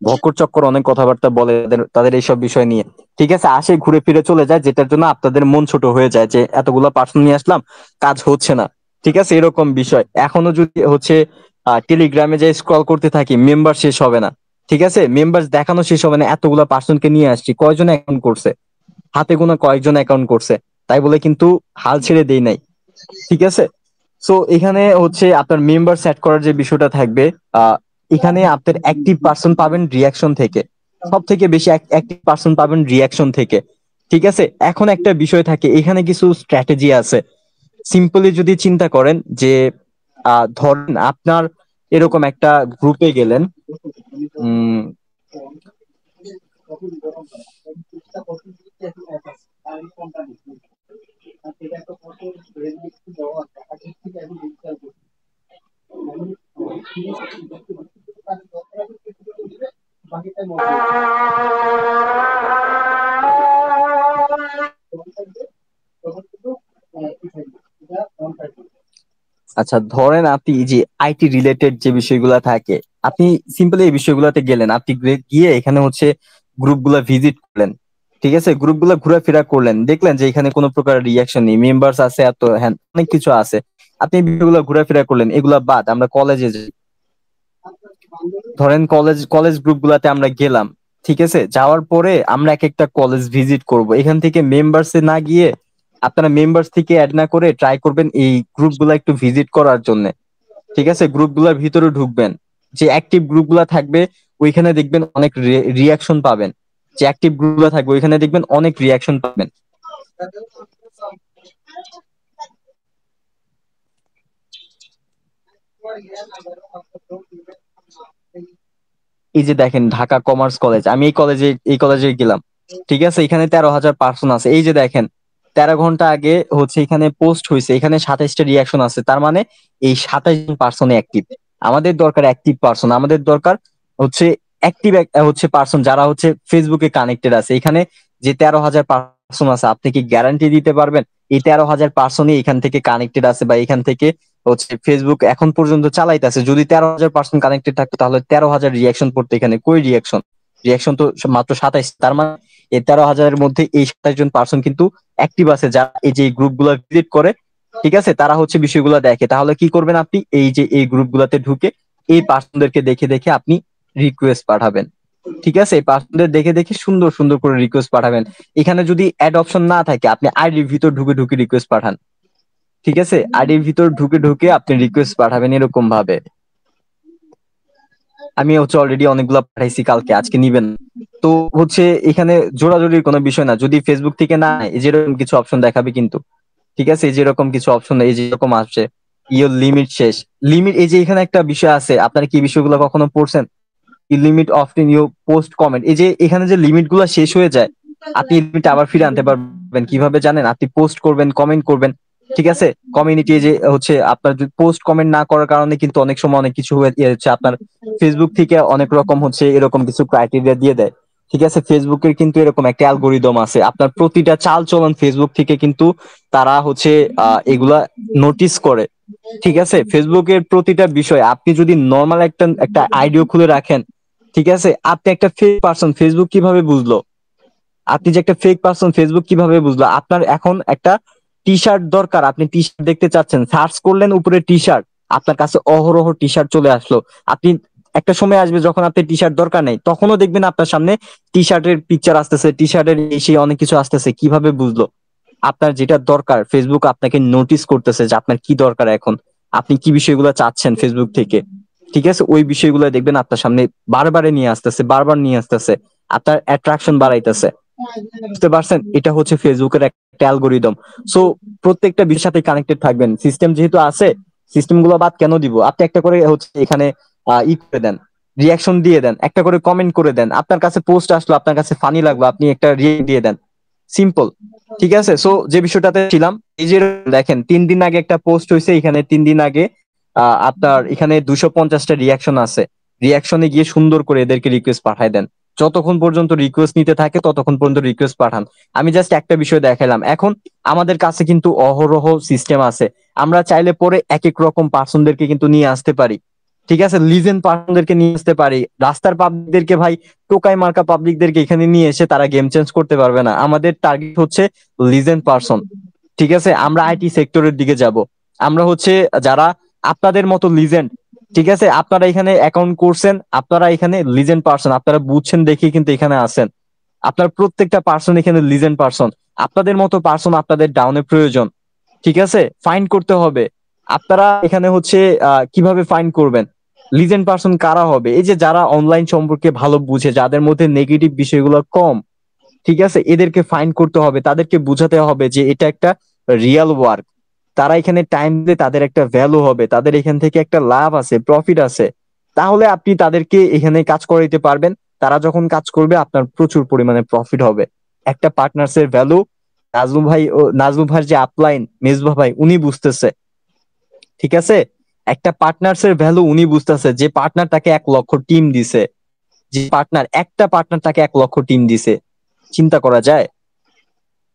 Speaker 1: ভক্কর চক্কর অনেক কথাবার্তা বলে তাদের এইসব বিষয় নিয়ে, ঠিক আছে, আসে ঘুরে ফিরে চলে যায়, যেটার জন্য আপনাদের মন ছোট হয়ে যায় যে এতগুলা পার্সন নিয়ে আসলাম, কাজ হচ্ছে না, ঠিক আছে, এরকম বিষয়। এখনো যদি টেলিগ্রামে যে স্ক্রল করতে থাকি, মেম্বার শেষ হবে না, ঠিক আছে, মেম্বার দেখানো শেষ হবে না, এতগুলা পার্সনকে নিয়ে আসছি, কয়জন অ্যাকাউন্ট করছে, হাতে গোনা কয়েকজন অ্যাকাউন্ট করছে, তাই বলে কিন্তু হাল ছেড়ে দেই নাই, ঠিক আছে। সো এখানে আপনার মেম্বার সেট করার যে বিষয়টা থাকবে, এখানে আপনার অ্যাক্টিভ পার্সন পাবেন রিয়াকশন থেকে, সব থেকে বেশি অ্যাক্টিভ পার্সন পাবেন রিয়াকশন থেকে, ঠিক আছে। এখন একটা বিষয় থাকে, এখানে কিছু স্ট্র্যাটেজি আছে। সিম্পলি যদি চিন্তা করেন যে ধরেন আপনার এরকম একটা গ্রুপে গেলেন, উম আচ্ছা, ধরেন আপনি যে আইটি রিলেটেড যে বিষয়গুলো থাকে, আপনি সিম্পলি এই বিষয়গুলোতে গেলেন, আপনি গিয়ে এখানে গ্রুপগুলা ভিজিট করলেন, ঠিক আছে, গ্রুপগুলা ঘোরাফেরা করলেন, দেখলেন যে এখানে কোনো প্রকার রিয়াকশন নেই, মেম্বার্স আছে এত, হ্যাঁ অনেক কিছু আছে, আপনি এই বিষয়গুলো ঘোরাফেরা করলেন, এগুলা বাদ আমরা কলেজে যাই, ধরেন কলেজ গ্রুপ গুলাতে আমরা গেলাম, ঠিক আছে, যাওয়ার পরে আমরা এক একটা কলেজ ভিজিট করব, এখান থেকে মেম্বার্সে না গিয়ে আপনারা মেম্বার্স থেকে অ্যাড না করে ট্রাই করবেন এই গ্রুপ গুলা একটু ভিজিট করার জন্য, ঠিক আছে, গ্রুপ গুলার ভিতরে ঢুকবেন, যে অ্যাক্টিভ গ্রুপ গুলা থাকবে ওইখানে দেখবেন অনেক রিয়াকশন পাবেন, যে অ্যাক্টিভ গ্রুপ গুলা থাকবে ওইখানে দেখবেন অনেক রিয়াকশন পাবেন। এই যে দেখেন ঢাকা কমার্স কলেজ, আমি এই কলেজে গেলাম, ঠিক আছে, এখানে 13,000 পার্সন আছে, এই যে দেখেন 13 ঘন্টা আগে এখানে পোস্ট হয়েছে, এখানে 27টা রিয়াকশন আছে, তার মানে এই 27 জন পার্সন অ্যাক্টিভ। আমাদের দরকার অ্যাক্টিভ পার্সন, আমাদের দরকার অ্যাক্টিভ পার্সন যারা ফেসবুকে কানেক্টেড আছে। এখানে যে 13,000 পার্সন আছে, আপনি কি গ্যারান্টি দিতে পারবেন এই 13,000 পার্সনই এখান থেকে কানেক্টেড আছে বা এখান থেকে ফেসবুক এখন পর্যন্ত চালাইতেছে? যদি 13,000 পার্সন কানেক্টেড থাকতো তাহলে 13,000 রিয়াকশন পড়তো, এখানে কই রিয়াকশন? রিয়াকশন তো মাত্র 27, তার মানে এই 13,000-এর মধ্যে এই 27 জন পার্সন কিন্তু অ্যাক্টিভ আছে, যারা এই যে গ্রুপ গুলা ভিজিট করে, ঠিক আছে, তারা বিষয়গুলো দেখে। তাহলে কি করবেন আপনি? এই যে এই গ্রুপ গুলাতে ঢুকে এই পার্সনদেরকে দেখে দেখে আপনি রিকোয়েস্ট পাঠাবেন, ঠিক আছে, এই পার্সনদের দেখে দেখে সুন্দর সুন্দর করে রিকোয়েস্ট পাঠাবেন। এখানে যদি অ্যাড অপশন না থাকে, আপনি আইডির ভিতর ঢুকে ঢুকে রিকোয়েস্ট পাঠান, ঠিক আছে, আইডির ভিতর ঢুকে ঢুকে আপনি রিকোয়েস্ট পাঠাবেন এরকম ভাবে। আমি অলরেডি অনেকগুলা পাঠাইছি, কালকে আজকে নিবেন। তো এখানে জোরাজোরির কোনো বিষয় না, যদি ফেসবুক থেকে না এই যেরকম কিছু অপশন দেখাবে কিন্তু, ঠিক আছে, এই যেরকম কিছু অপশন এই যেরকম আসছে, ইওর লিমিট শেষ, লিমিট, এই যে এখানে একটা বিষয় আছে, আপনারা কি বিষয়গুলো কখনো পড়ছেন? Limit of you post comment, এই যে এখানে যে লিমিট গুলা শেষ হয়ে যায়, আপনি লিমিট আবার ফিরে আনতে পারবেন কিভাবে জানেন? আপনি পোস্ট করবেন, কমেন্ট করবেন, ঠিক আছে, কমিউনিটি যে আপনার পোস্ট কমেন্ট না করার কারণে কিন্তু অনেক সময় অনেক কিছু আপনার ফেসবুক থেকে অনেক রকম এরকম কিছু ক্রাইটেরিয়া দিয়ে দেয়। ঠিক আছে, ফেসবুকের কিন্তু এরকম একটা অ্যালগোরিদম আছে, আপনার প্রতিটা চাল চলন ফেসবুক থেকে কিন্তু তারা হচ্ছে এগুলা নোটিস করে। ঠিক আছে, ফেসবুকের প্রতিটা বিষয় আপনি যদি নর্মাল একটা একটা আইডিও খুলে রাখেন, ঠিক আছে, আপনি একটা ফেক পারসন ফেসবুক কিভাবে বুঝলো? আপনি যে একটা ফেক পারসন ফেসবুক কিভাবে বুঝলো? আপনার এখন একটা টি শার্ট দরকার, আপনি টি শার্ট দেখতে চাচ্ছেন, সার্চ করলেন উপরে টি শার্ট, আপনার কাছে অহরহ টি শার্ট চলে আসলো। আপনি একটা সময় আসবে যখন আপনার টি শার্ট দরকার নেই, তখনও দেখবেন আপনার সামনে টি শার্টের পিকচার আসতেছে, টি শার্টের সেই অনেক কিছু আসতেছে। কিভাবে বুঝলো? আপনার যেটা দরকার ফেসবুক আপনাকে নোটিস করতেছে যে আপনার কি দরকার এখন, আপনি কি বিষয়গুলো চাচ্ছেন ফেসবুক থেকে। ঠিক আছে, ওই বিষয়গুলো দেখবেন আপনার সামনে বারবারে নিয়ে আসতেছে, বারবার নিয়ে আসতেছে, আপনার অ্যাট্রাকশন বাড়াইতেছে। বুঝতে পারছেন? এটা হচ্ছে ফেসবুকের একটা অ্যালগোরিদম। সো প্রত্যেকটা বিষয়ের সাথে কানেক্টেড থাকবেন। সিস্টেম যেহেতু আছে, সিস্টেম গুলো বাদ কেন দিব? আপনি একটা করে হচ্ছে এখানে করে দেন, রিয়াকশন দিয়ে দেন, একটা করে কমেন্ট করে দেন। আপনার কাছে পোস্ট আসলো, আপনার কাছে ফানি লাগলো, আপনি একটা রিয়েক্ট দিয়ে দেন। সিম্পল। ঠিক আছে, সো যে বিষয়টাতে ছিলাম, এই যে দেখেন 3 দিন আগে একটা পোস্ট হয়েছে, এখানে 3 দিন আগে আপনার এখানে 250টা রিয়াকশন আছে। রিয়াকশনে গিয়ে সুন্দর করে এদেরকে রিকোয়েস্ট পাঠায় দেন। যতক্ষণ পর্যন্ত রিকোয়েস্ট নিতে থাকে ততক্ষণ পর্যন্ত রিকোয়েস্ট পাঠান। আমি জাস্ট একটা বিষয় দেখালাম। এখন আমাদের কাছে কিন্তু অহরহ সিস্টেম আছে, আমরা চাইলে পরে এক এক রকম পার্সনদেরকে কিন্তু নিয়ে আসতে পারি। ঠিক আছে, লিজেন্ড পার্সনদেরকে নিয়ে আসতে পারি। রাস্তার পাবলিকদেরকে ভাই, টোকাই মার্কা পাবলিকদেরকে এখানে নিয়ে এসে তারা গেম চেঞ্জ করতে পারবে না। আমাদের টার্গেট হচ্ছে লিজেন্ড পার্সন। ঠিক আছে, আমরা আইটি সেক্টরের দিকে যাব। আমরা হচ্ছে যারা আপনাদের মতো লিজেন্ড, ঠিক আছে, আপনারা এখানে অ্যাকাউন্ট করছেন, আপনারা এখানে লিজেন্ড পার্সন, আপনারা বুঝছেন দেখে কিন্তু এখানে আছেন। আপনার প্রত্যেকটা পার্সন এখানে লিজেন্ড পার্সন। আপনাদের মতো পার্সন আপনাদের ডাউনে প্রয়োজন। ঠিক আছে, ফাইন্ড করতে হবে। আপনারা এখানে হচ্ছে কিভাবে ফাইন্ড করবেন লিজেন্ড পার্সন কারা হবে? এই যে যারা অনলাইন সম্পর্কে ভালো বুঝে, যাদের মধ্যে নেগেটিভ বিষয়গুলো কম, ঠিক আছে, এদেরকে ফাইন্ড করতে হবে, তাদেরকে বুঝাতে হবে যে এটা একটা রিয়েল ওয়ার্ক। তারা এখানে টাইম দিলে তাদের একটা ভ্যালু হবে, তাদের এখান থেকে একটা লাভ আছে, প্রফিট আছে। তাহলে আপনি তাদেরকে এখানে কাজ করাইতে পারবেন। তারা যখন কাজ করবে আপনার প্রচুর পরিমাণে প্রফিট হবে। একটা পার্টনার্স এর ভ্যালু নাজমুল ভাই ও নাজমুল ভাইয়ের যে আপলাইন মেজবা ভাই উনি বুঝতেছে। ঠিক আছে, একটা পার্টনার্স এর ভ্যালু উনি বুঝতেছে। যে পার্টনার তাকে 1 লক্ষ টিম দিছে, যে পার্টনার, একটা পার্টনার তাকে 1 লক্ষ টিম দিছে, চিন্তা করা যায়?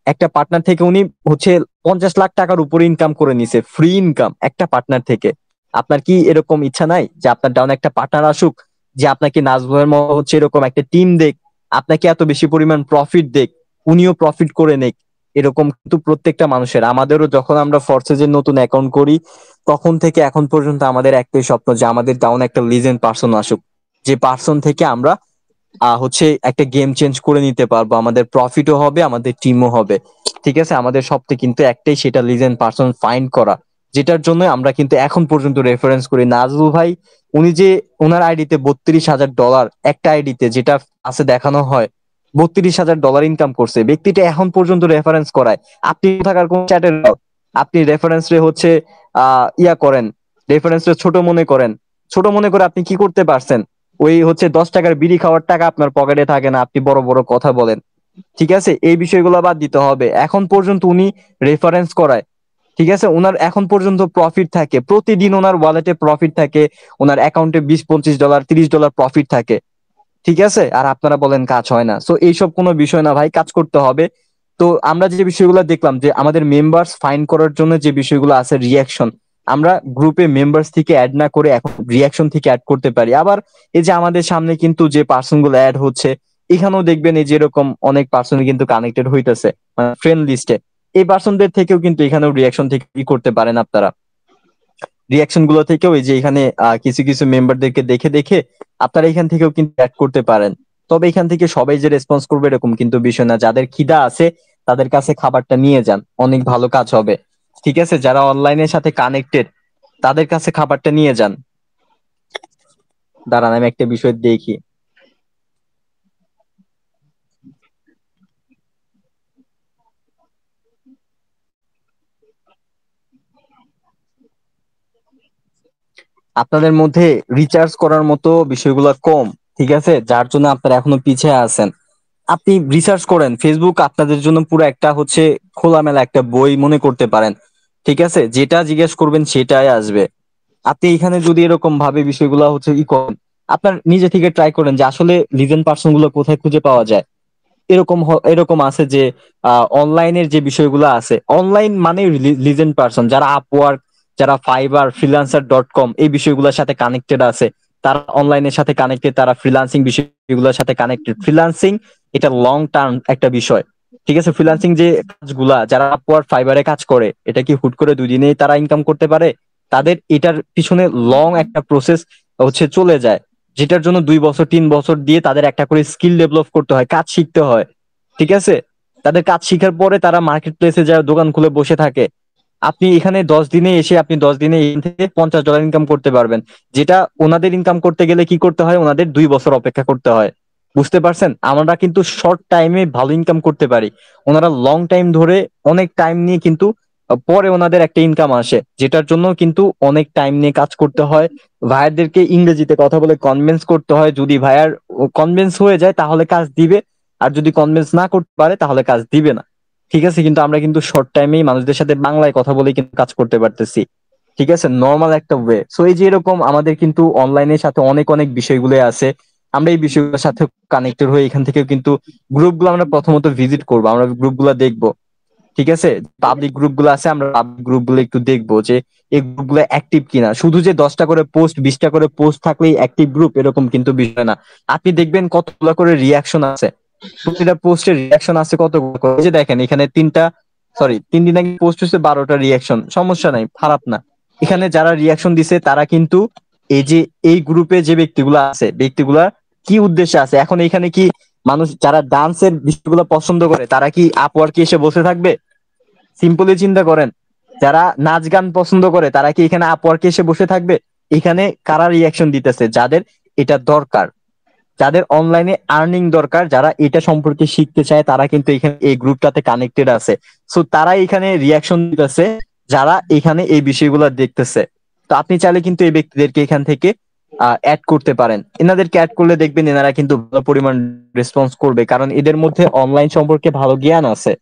Speaker 1: একটা পার্টনার থেকে উনি হচ্ছে 50 লাখ টাকার উপরে ইনকাম করে নিছে, ফ্রি ইনকাম একটা পার্টনার থেকে। আপনার কি এরকম ইচ্ছা নাই যে আপনার ডাউন একটা পার্টনার আসুক, যে আপনাকে নাজমুলের মতো হচ্ছে এরকম একটা টিম দেখ, আপনাকে এত বেশি পরিমাণ প্রফিট দেখ, উনিও প্রফিট করে নেক? এরকম কিন্তু প্রত্যেকটা মানুষের, আমাদেরও যখন আমরা ফোর্সেজের নতুন অ্যাকাউন্ট করি তখন থেকে এখন পর্যন্ত আমাদের একটাই স্বপ্ন যে আমাদের ডাউন একটা লিজেন্ড পার্সন আসুক, যে পার্সন থেকে আমরা হচ্ছে একটা গেম চেঞ্জ করে নিতে পারবো, আমাদের প্রফিটও হবে, আমাদের টিমও হবে। ঠিক আছে, আমাদের স্বপ্ন কিন্তু একটাই, সেটা লিজেন্ড পার্সন ফাইন্ড করা। যেটার জন্য আমরা কিন্তু এখন পর্যন্ত রেফারেন্স করি। নাজরুল ভাই উনি যে ওনার আইডিতে $32,000 একটা আইডিতে যেটা আছে দেখানো হয়, $32,000 ইনকাম করছে ব্যক্তিটা, এখন পর্যন্ত রেফারেন্স করায়। আপনি থাকার কোন চ্যাটের, আপনি রেফারেন্স রে হচ্ছে ইয়া করেন, রেফারেন্স রে ছোট মনে করেন। ছোট মনে করে আপনি কি করতে পারছেন? ওই হচ্ছে 10 টাকার বিড়ি খাওয়ার টাকা আপনার পকেটে থাকে না, আপনি বড় বড় কথা বলেন। ঠিক আছে, এই বিষয়গুলো বাদ দিতে হবে। এখন পর্যন্ত উনি রেফারেন্স করায়। ঠিক আছে, ওনার এখন পর্যন্ত প্রফিট থাকে, প্রতিদিন ওনার ওয়ালেটে প্রফিট থাকে, ওনার অ্যাকাউন্টে $20, $25, $30 প্রফিট থাকে। ঠিক আছে, আর আপনারা বলেন কাজ হয় না। সো এইসব কোনো বিষয় না ভাই, কাজ করতে হবে। তো আমরা যে বিষয়গুলো দেখলাম, যে আমাদের মেম্বার্স ফাইন্ড করার জন্য যে বিষয়গুলো আছে, রিয়াকশন, আমরা গ্রুপে মেম্বার্স থেকে অ্যাড না করে এখন রিয়াকশন থেকে অ্যাড করতে পারি। আবার এই যে আমাদের সামনে কিন্তু যে পার্সন গুলো অ্যাড হচ্ছে, এখানেও দেখবেন এই যেরকম অনেক পার্সন কিন্তু কানেক্টেড হইতেছে, মানে ফ্রেন্ড লিস্টে। এই পার্সনদের থেকেও কিন্তু এখানেও রিয়াকশন থেকে ই করতে পারেন আপনারা। রিয়াকশন গুলো থেকেও এই যে এখানে কিছু কিছু মেম্বারদেরকে দেখে দেখে আপনারা এখান থেকেও কিন্তু অ্যাড করতে পারেন। তবে এখান থেকে সবাই যে রেসপন্স করবে এরকম কিন্তু বিষয় না। যাদের খিদা আছে তাদের কাছে খাবারটা নিয়ে যান, অনেক ভালো কাজ হবে। ঠিক আছে, যারা অনলাইনের সাথে কানেক্টেড তাদের কাছে খাবারটা নিয়ে যান। দাঁড়ান আমি একটা বিষয় দেখি। আপনাদের মধ্যে রিচার্জ করার মতো বিষয়গুলো কম, ঠিক আছে, যার জন্য আপনারা এখনো পিছিয়ে আছেন। আপনি রিসার্চ করেন, ফেসবুক আপনাদের জন্য পুরো একটা হচ্ছে খোলামেলা একটা বই মনে করতে পারেন। ঠিক আছে, যেটা জিজ্ঞেস করবেন সেটাই আসবে। আপনি এখানে যদি এরকম ভাবে বিষয়গুলো হচ্ছে ই করেন, আপনার নিজে থেকে ট্রাই করেন যে আসলে লিজেন্ড পার্সন গুলো কোথায় খুঁজে পাওয়া যায়। এরকম আছে যে অনলাইনের যে বিষয়গুলো আছে, অনলাইন মানে লিজেন্ড পার্সন যারা আপওয়ার্ক, যারা ফাইবার, freelancer.com এই বিষয়গুলোর সাথে কানেক্টেড আছে, তারা অনলাইনের সাথে কানেক্টেড, তারা ফ্রিল্যান্সিং বিষয়গুলোর সাথে কানেক্টেড। ফ্রিল্যান্সিং এটা লং টার্ম একটা বিষয়, ঠিক আছে? ফ্রিল্যান্সিং যে কাজগুলা যারা আপওয়ার্ক, ফাইবারে কাজ করে, এটা কি হুট করে 2 দিনেই তারা ইনকাম করতে পারে? তাদের এটার পিছনে লং একটা প্রসেস চলে যায়, যেটার জন্য 2 বছর 3 বছর দিয়ে তাদের একটা করে স্কিল ডেভেলপ করতে হয়, কাজ শিখতে হয়, ঠিক আছে? তাদের কাজ শিখার পরে তারা মার্কেট প্লেসে যায় দোকান খুলে বসে থাকে। আপনি এখানে 10 দিনে এসে আপনি 10 দিনে এখান থেকে $50 ইনকাম করতে পারবেন, যেটা ওনাদের ইনকাম করতে গেলে কি করতে হয়, ওনাদের 2 বছর অপেক্ষা করতে হয়। বুঝতে পারছেন? আমরা কিন্তু শর্ট টাইমে ভালো ইনকাম করতে পারি, ওনারা লং টাইম ধরে অনেক টাইম নিয়ে কিন্তু পরে ওনাদের একটা ইনকাম আসে, যেটার জন্য কিন্তু অনেক টাইম নিয়ে কাজ করতে হয়। ভাইয়ারদেরকে ইংরেজিতে কথা বলে কনভিন্স করতে হয়, যদি ভাইয়ার কনভিন্স হয়ে যায় তাহলে কাজ দিবে, আর যদি কনভিন্স না করতে পারে তাহলে কাজ দিবে না, ঠিক আছে? কিন্তু আমরা কিন্তু শর্ট টাইমেই মানুষদের সাথে বাংলায় কথা বলে কিন্তু কাজ করতে পারতেছি, ঠিক আছে? নর্মাল একটা ওয়ে। সো এই যে এরকম আমাদের কিন্তু অনলাইনের সাথে অনেক অনেক বিষয়গুলো আছে, আমরা এই বিষয়গুলোর সাথে কানেক্টেড হয়ে এখান থেকে কিন্তু গ্রুপগুলো আমরা প্রথমত ভিজিট করবো, আমরা গ্রুপগুলো দেখবো, ঠিক আছে? পাবলিক গ্রুপগুলো আছে, আমরা পাবলিক গ্রুপগুলো একটু দেখবো যে এই গ্রুপগুলো অ্যাক্টিভ কিনা। শুধু যে 10টা করে পোস্ট, 20টা করে পোস্ট থাকলেই অ্যাক্টিভ গ্রুপ এরকম কিন্তু বিষয় না। আপনি দেখবেন কতগুলো করে রিয়াকশন আছে, প্রতিটা পোস্টের রিয়াকশন আছে কতগুলো করে। এই যে দেখেন এখানে 3 দিন আগে পোস্ট হচ্ছে 12টা রিয়াকশন, সমস্যা নাই, খারাপ না। এখানে যারা রিয়াকশন দিছে তারা কিন্তু এই যে এই গ্রুপে যে ব্যক্তিগুলো আছে, ব্যক্তিগুলা কি উদ্দেশ্যে আছে, এখন এখানে কি মানুষ যারা ডান্সের বিষয়গুলো পছন্দ করে তারা কি আপওয়ার্কে এসে বসে থাকবে? সিম্পলি চিন্তা করেন, যারা নাচ গান পছন্দ করে তারা কি এখানে আপওয়ার্কে এসে বসে থাকবে? এখানে কারা রিয়াকশন দিতেছে? যাদের এটা দরকার, যাদের অনলাইনে আর্নিং দরকার, যারা এটা সম্পর্কে শিখতে চায়, তারা কিন্তু এখানে এই গ্রুপটাতে কানেক্টেড আছে। সো তারা এখানে রিয়াকশন দিতেছে, যারা এখানে এই বিষয়গুলো দেখতেছে। তো আপনি চাইলে কিন্তু এই ব্যক্তিদেরকে এখান থেকে অ্যাড করতে পারেন। এনাদেরকে অ্যাড করলে দেখবেন এনারা কিন্তু ভালো পরিমাণ রেসপন্স করবে, কারণ এদের মধ্যে অনলাইন সম্পর্কে ভালো জ্ঞান আছে,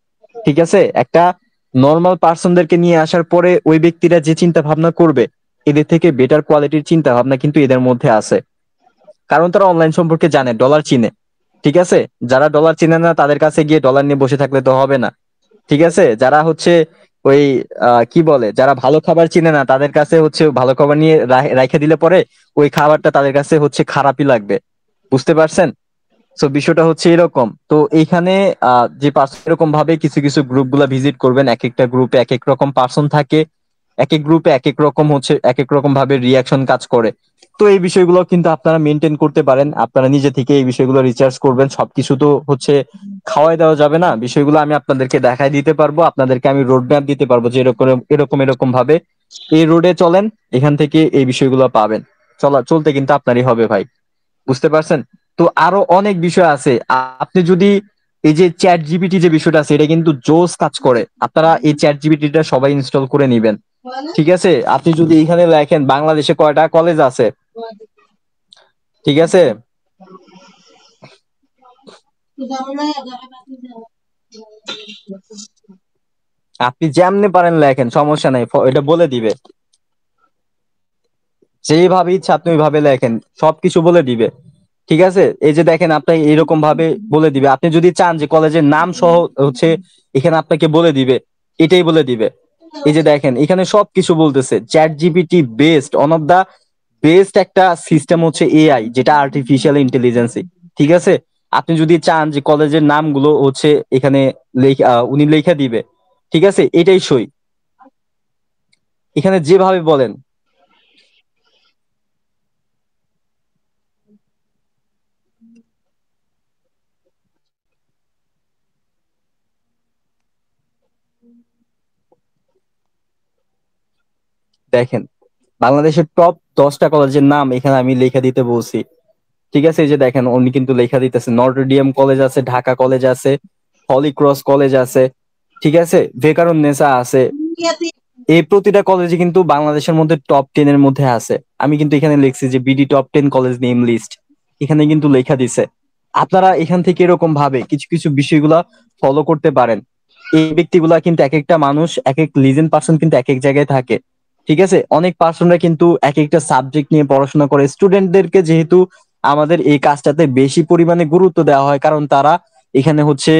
Speaker 1: ঠিক আছে? একটা নর্মাল পার্সনদেরকে নিয়ে আসার পরে ওই ব্যক্তিরা যে চিন্তা ভাবনা করবে, এদের থেকে বেটার কোয়ালিটির চিন্তা ভাবনা কিন্তু এদের মধ্যে আছে, কারণ তারা অনলাইন সম্পর্কে জানে, ডলার চিনে, ঠিক আছে? যারা ডলার চিনে না তাদের কাছে গিয়ে ডলার নিয়ে বসে থাকলে তো হবে না, ঠিক আছে? যারা ওই কি বলে, যারা ভালো খাবার চিনে না তাদের কাছে ভালো খাবার নিয়ে রাইখে দিলে পরে ওই খাবারটা তাদের কাছে খারাপই লাগবে। বুঝতে পারছেন? সো বিষয়টা এরকম। তো এইখানে যে পার্সন এরকম ভাবে কিছু কিছু গ্রুপ গুলা ভিজিট করবেন, এক একটা গ্রুপে এক এক রকম পার্সন থাকে, এক এক গ্রুপে এক এক রকম এক এক রকম ভাবে রিয়াকশন কাজ করে। তো এই বিষয়গুলো কিন্তু আপনারা মেনটেন করতে পারেন, আপনারা নিজে থেকে এই বিষয়গুলো রিসার্চ করবেন। সবকিছু তো খাওয়াই দেওয়া যাবে না, বিষয়গুলো আমি আপনাদেরকে দেখাই দিতে পারবো, আপনাদেরকে আমি রোড ম্যাপ দিতে পারবো যে এরকম এরকম এরকম ভাবে এই রোডে চলেন, এখান থেকে এই বিষয়গুলো পাবেন। চলতে কিন্তু আপনারই হবে ভাই, বুঝতে পারছেন? তো আরো অনেক বিষয় আছে। আপনি যদি এই যে চ্যাট জিপিটি যে বিষয়টা আছে, এটা কিন্তু জোস কাজ করে, আপনারা এই চ্যাট জিপিটিটা সবাই ইনস্টল করে নিবেন, ঠিক আছে? আপনি যদি এখানে লেখেন বাংলাদেশে কয়টা কলেজ আছে, ঠিক আছে, আপনি যেমনি পারেন লেখেন, সমস্যা নাই, এটা বলে দিবে। যেভাবে ইচ্ছা আপনি ওইভাবে লেখেন, সবকিছু বলে দিবে, ঠিক আছে? এই যে দেখেন আপনি এরকম ভাবে বলে দিবে, আপনি যদি চান যে কলেজের নাম সহ এখানে আপনাকে বলে দিবে, এটাই বলে দিবে। এই যে দেখেন এখানে সবকিছু বলতেছে। Chat GPT best, one of the best একটা সিস্টেম এআই, যেটা আর্টিফিশিয়াল ইন্টেলিজেন্সি, ঠিক আছে? আপনি যদি চান যে কলেজের নামগুলো এখানে উনি লেখা দিবে, ঠিক আছে? এটাই সই, এখানে যেভাবে বলেন। দেখেন বাংলাদেশের টপ 10টা কলেজের নাম এখানে আমি লেখা দিতে বলছি, ঠিক আছে? এই যে দেখেন উনি কিন্তু লেখা দিতেছে, নটরডেম কলেজ আছে, ঢাকা কলেজ আছে, হলি ক্রস কলেজ আছে, ঠিক আছে, ভেকারুননেসা আছে। এই প্রতিটা কলেজে কিন্তু বাংলাদেশের মধ্যে টপ 10 এর মধ্যে আছে। আমি কিন্তু এখানে লিখছি যে BD top 10 college name list, এখানে কিন্তু লেখা দিছে। আপনারা এখান থেকে এরকম ভাবে কিছু কিছু বিষয়গুলা ফলো করতে পারেন। এই ব্যক্তিগুলা কিন্তু এক একটা মানুষ, এক এক লিজেন্ড পার্সন কিন্তু এক এক জায়গায় থাকে, ঠিক আছে, অনেক পার্সনরা কিন্তু এক একটা সাবজেক্ট নিয়ে পড়াশোনা করে। স্টুডেন্টদেরকে যেহেতু আমাদের এই কাজটাতে বেশি পরিমাণে গুরুত্ব দেওয়া হয়, কারণ তারা এখানে হচ্ছে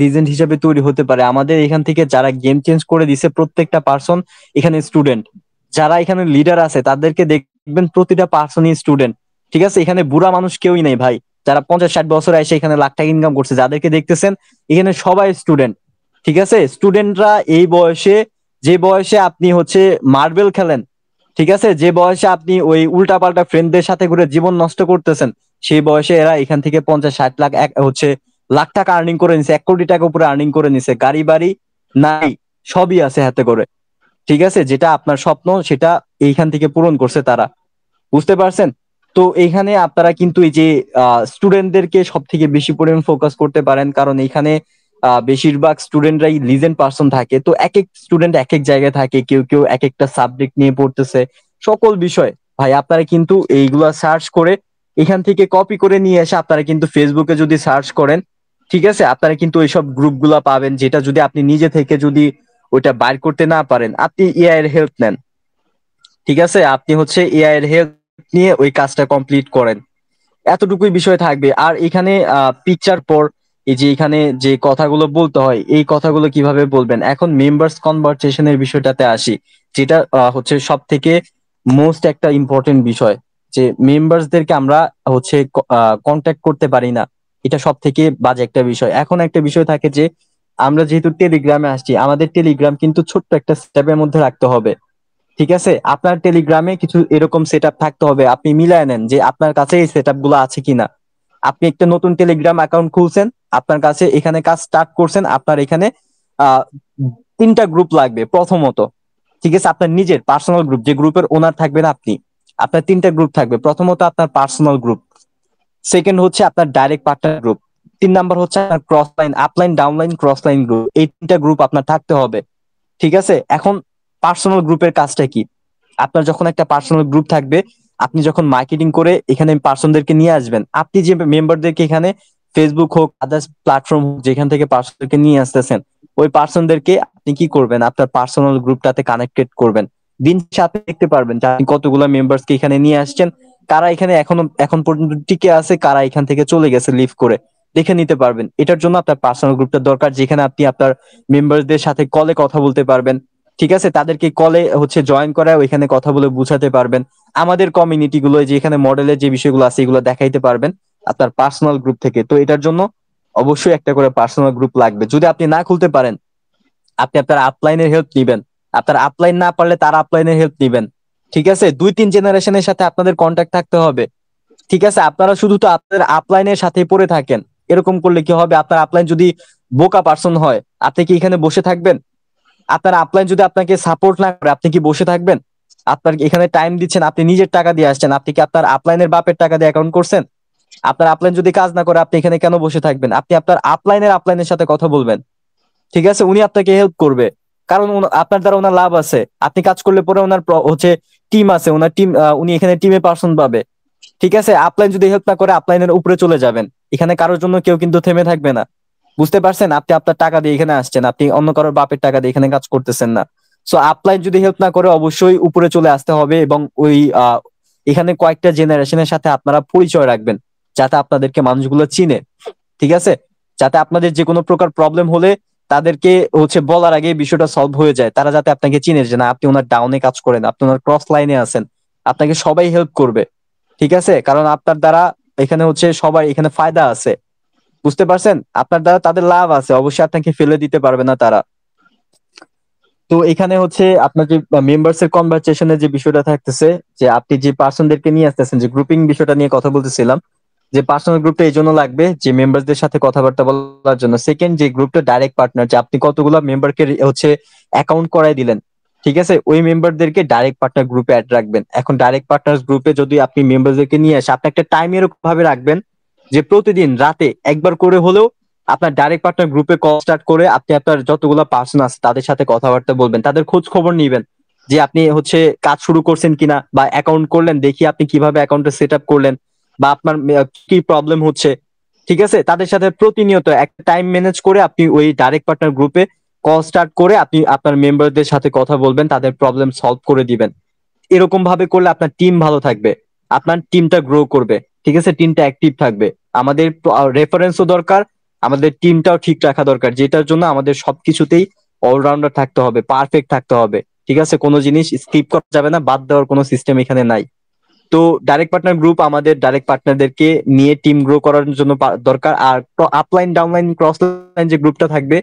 Speaker 1: লিজেন্ড হিসেবে তৈরি হতে পারে। আমাদের এখান থেকে যারা গেম চেঞ্জ করে দিছে প্রত্যেকটা পার্সন এখানে স্টুডেন্ট। যারা এখানে লিডার আছে তাদেরকে দেখবেন প্রতিটা পার্সনই স্টুডেন্ট। ঠিক আছে, এখানে বুড়া মানুষ কেউই নেই ভাই। যারা 50-60 বছর এসে এখানে লাখ টাকা ইনকাম করছে, যাদেরকে দেখতেছেন এখানে সবাই স্টুডেন্ট। ঠিক আছে, স্টুডেন্টরা এই বয়সে, যে বয়সে আপনি হচ্ছে মার্বেল খেলেন, ঠিক আছে, যে বয়সে আপনি ওই উল্টাপাল্টা ফ্রেন্ডদের সাথে ঘুরে জীবন নষ্ট করতেছেন, সেই বয়সে এরা এখান থেকে 50-60 লাখ হচ্ছে লাখ টাকা আর্নিং করে নিছে, 1 কোটি টাকা উপরে আর্নিং করে নিছে, গাড়ি বাড়ি নাই, সবই আছে হাতে করে। ঠিক আছে, যেটা আপনার স্বপ্ন সেটা এইখান থেকে পূরণ করছে তারা। বুঝতে পারছেন? তো এইখানে আপনারা কিন্তু এই যে স্টুডেন্টদেরকে সব থেকে বেশি পরিমাণ ফোকাস করতে পারেন, কারণ এইখানে বেশিরভাগ স্টুডেন্টরাই লিজেন্ড পার্সন থাকে। তো এক এক স্টুডেন্ট এক এক জায়গায় থাকে, কেউ কেউ এক একটা সাবজেক্ট নিয়ে পড়তেছে, সকল বিষয়। ভাই আপনারা কিন্তু এইগুলা সার্চ করে এখান থেকে কপি করে নিয়ে এসে আপনারা কিন্তু ফেসবুকে যদি সার্চ করেন, ঠিক আছে, আপনারা কিন্তু ওইসব গ্রুপ গুলা পাবেন। যেটা যদি আপনি নিজে থেকে যদি ওইটা বাইর করতে না পারেন, আপনি এআই এর হেল্প নেন। ঠিক আছে, আপনি হচ্ছে এআই এর হেল্প নিয়ে ওই কাজটা কমপ্লিট করেন। এতটুকুই বিষয় থাকবে। আর এখানে পিকচার পর এই যে এখানে যে কথাগুলো বলতে হয়, এই কথাগুলো কিভাবে বলবেন। এখন মেম্বার্স কনভারসেশনের বিষয়টাতে আসি, যেটা হচ্ছে সব থেকে মোস্ট একটা ইম্পর্টেন্ট বিষয়, যে মেম্বার্সদেরকে আমরা হচ্ছে কন্ট্যাক্ট করতে পারি না। এটা সব থেকে বাজে একটা বিষয়। এখন একটা বিষয় থাকে যে আমরা যেহেতু টেলিগ্রামে আসছি, আমাদের টেলিগ্রাম কিন্তু ছোট্ট একটা স্টেপের মধ্যে রাখতে হবে। ঠিক আছে, আপনার টেলিগ্রামে কিছু এরকম সেট আপ থাকতে হবে, আপনি মিলায় নেন যে আপনার কাছে এই সেট আপ গুলো আছে কিনা। আপনি একটা নতুন টেলিগ্রাম অ্যাকাউন্ট খুলছেন, আপনার কাছে এখানে কাজ স্টার্ট করছেন, আপনার এখানে আহ 3টা গ্রুপ লাগবে প্রথমত। ঠিক আছে, আপনার নিজের পার্সোনাল গ্রুপ, যে গ্রুপের ওনার থাকবেন আপনি, আপনার 3টা গ্রুপ থাকবে। প্রথমত আপনার পার্সোনাল গ্রুপ, সেকেন্ড হচ্ছে আপনার ডাইরেক্ট পার্টনার গ্রুপ, 3 নাম্বার হচ্ছে আপনার cross line, upline, downline, cross line group. এই 3টা গ্রুপ আপনার থাকতে হবে। ঠিক আছে, এখন পার্সোনাল গ্রুপের কাজটা কি? আপনার যখন একটা পার্সোনাল গ্রুপ থাকবে, আপনি যখন মার্কেটিং করে এখানে পার্সনদেরকে নিয়ে আসবেন, আপনি যে মেম্বারদেরকে এখানে ফেসবুক হোক আদার্স প্ল্যাটফর্ম হোক যেখান থেকে পার্সনদেরকে নিয়ে আসতেছেন, ওই পার্সনদেরকে আপনি কি করবেন, আপনার পার্সোনাল গ্রুপটাতে কানেক্টেড করবেন। দিন শেষে আপনি দেখতে পারবেন যে আপনি কতগুলো মেম্বারসকে এখানে নিয়ে আসছেন, কারা এখানে এখন পর্যন্ত টিকে আছে, কারা এখান থেকে চলে গেছে লিভ করে, দেখে নিতে পারবেন। এটার জন্য আপনার পার্সোনাল গ্রুপটা দরকার, যেখানে আপনি আপনার মেম্বারদের সাথে কলে কথা বলতে পারবেন। ঠিক আছে, তাদেরকে কলে হচ্ছে জয়েন করা, ওইখানে কথা বলে বুঝাতে পারবেন। আমাদের কমিউনিটি গুলো যে এখানে মডেলের যে বিষয়গুলো আছে এগুলো দেখাইতে পারবেন আপনার পার্সোনাল গ্রুপ থেকে। তো এটার জন্য অবশ্যই একটা করে পার্সোনাল গ্রুপ লাগবে। যদি আপনি না খুলতে পারেন, আপনি আপনার আপলাইনের হেল্প নিবেন। আপনার আপলাইন না পারলে তার আপলাইনের হেল্প নিবেন। ঠিক আছে, 2-3 জেনারেশনের সাথে আপনাদের কন্ট্যাক্ট থাকতে হবে। ঠিক আছে, আপনারা শুধু তো আপনাদের আপলাইনের সাথে পড়ে থাকেন, এরকম করলে কি হবে? আপনার আপলাইন যদি বোকা পার্সন হয়, আপনি কি এখানে বসে থাকবেন? আপনার আপলাইন যদি আপনাকে সাপোর্ট না করে, আপনি কি বসে থাকবেন? আপনার এখানে টাইম দিচ্ছেন, আপনি নিজের টাকা দিয়ে আসছেন, আপনি কি আপনার আপলাইনের বাপের টাকা দিয়ে অ্যাকাউন্ট করছেন? আপনার আপলাইন যদি কাজ না করে, আপনি এখানে কেন বসে থাকবেন? আপনি আপনার আপলাইনের সাথে কথা বলবেন। ঠিক আছে, উনি আপনাকে হেল্প করবে, কারণ আপনার দ্বারা ওনার লাভ আছে। আপনি কাজ করলে পরে ওনার হচ্ছে টিম আছে, ওনার টিম, উনি এখানে টিমে পার্সন পাবে। ঠিক আছে, আপলাইন যদি হেল্প না করে, আপলাইনের উপরে চলে যাবেন। এখানে কারোর জন্য কেউ কিন্তু থেমে থাকবে না। বুঝতে পারছেন? আপনি আপনার টাকা দিয়ে এখানে আসছেন, আপনি অন্য কারোর বাপের টাকা দিয়ে এখানে কাজ করতেছেন না। সো আপলাইন যদি হেল্প না করে, অবশ্যই উপরে চলে আসতে হবে। এবং ওই এখানে কয়েকটা জেনারেশনের সাথে আপনারা পরিচয় রাখবেন, যাতে আপনাদেরকে মানুষগুলো চিনে। ঠিক আছে, যাতে আপনাদের যে কোনো প্রকার প্রবলেম হলে তাদেরকে হচ্ছে বলার আগে বিষয়টা সলভ হয়ে যায়, তারা যাতে আপনাকে চিনে যে না, আপনি ওনার ডাউনে কাজ করেন, আপনি ওনার ক্রস লাইনে আছেন, আপনাকে সবাই হেল্প করবে। ঠিক আছে, কারণ আপনার দ্বারা এখানে হচ্ছে সবাই এখানে ফায়দা আছে। বুঝতে পারছেন? আপনার দ্বারা তাদের লাভ আছে, অবশ্যই আপনাকে ফেলে দিতে পারবে না তারা। তো এখানে হচ্ছে আপনার যে মেম্বার্স এর কনভারসেশনের যে বিষয়টা থাকতেছে, যে আপনি যে পার্সনদেরকে নিয়ে আসতেছেন, যে গ্রুপিং বিষয়টা নিয়ে কথা বলতেছিলাম, যে পার্সোনাল গ্রুপটা এই জন্য লাগবে যে মেম্বারদের সাথে কথাবার্তা বলার জন্য। সেকেন্ড, যে গ্রুপটা ডাইরেক্ট পার্টনার, যে আপনি কতগুলো মেম্বারকে হচ্ছে অ্যাকাউন্ট করাই দিলেন, ঠিক আছে, ওই মেম্বারদেরকে ডাইরেক্ট পার্টনার গ্রুপে অ্যাড রাখবেন। এখন ডাইরেক্ট পার্টনার গ্রুপে যদি আপনি মেম্বারদেরকে নিয়ে আসে, আপনি একটা টাইম এরকম ভাবে রাখবেন যে প্রতিদিন রাতে একবার করে হলেও আপনার ডাইরেক্ট পার্টনার গ্রুপে কল স্টার্ট করে আপনি আপনার যতগুলো পার্সন আছে তাদের সাথে কথাবার্তা বলবেন, তাদের খোঁজ খবর নিবেন, যে আপনি হচ্ছে কাজ শুরু করছেন কিনা, বা অ্যাকাউন্ট করলেন দেখি আপনি কিভাবে অ্যাকাউন্টটা সেট আপ করলেন, বা আপনার কি প্রবলেম হচ্ছে। ঠিক আছে, তাদের সাথে প্রতিনিয়ত একটা টাইম ম্যানেজ করে আপনি ওই ডাইরেক্ট পার্টনার গ্রুপে কল স্টার্ট করে আপনি আপনার মেম্বারদের সাথে কথা বলবেন, তাদের প্রবলেম সলভ করে দিবেন। এরকম ভাবে করলে আপনার টিম ভালো থাকবে, আপনার টিমটা গ্রো করবে, ঠিক আছে, টিমটা অ্যাক্টিভ থাকবে। আমাদের রেফারেন্সও দরকার, আমাদের টিমটাও ঠিক রাখা দরকার, যেটার জন্য আমাদের সবকিছুতেই অলরাউন্ডার থাকতে হবে, পারফেক্ট থাকতে হবে, ঠিক আছে, কোনো জিনিস স্কিপ করা যাবে না, বাদ দেওয়ার কোনো সিস্টেম এখানে নাই। তো ডাইরেক্ট পার্টনার গ্রুপ আমাদের ডাইরেক্ট পার্টনারদেরকে নিয়ে টিম গ্রো করার জন্য দরকার। আর আপলাইন ডাউনলাইন ক্রস লাইন যে গ্রুপটা থাকবে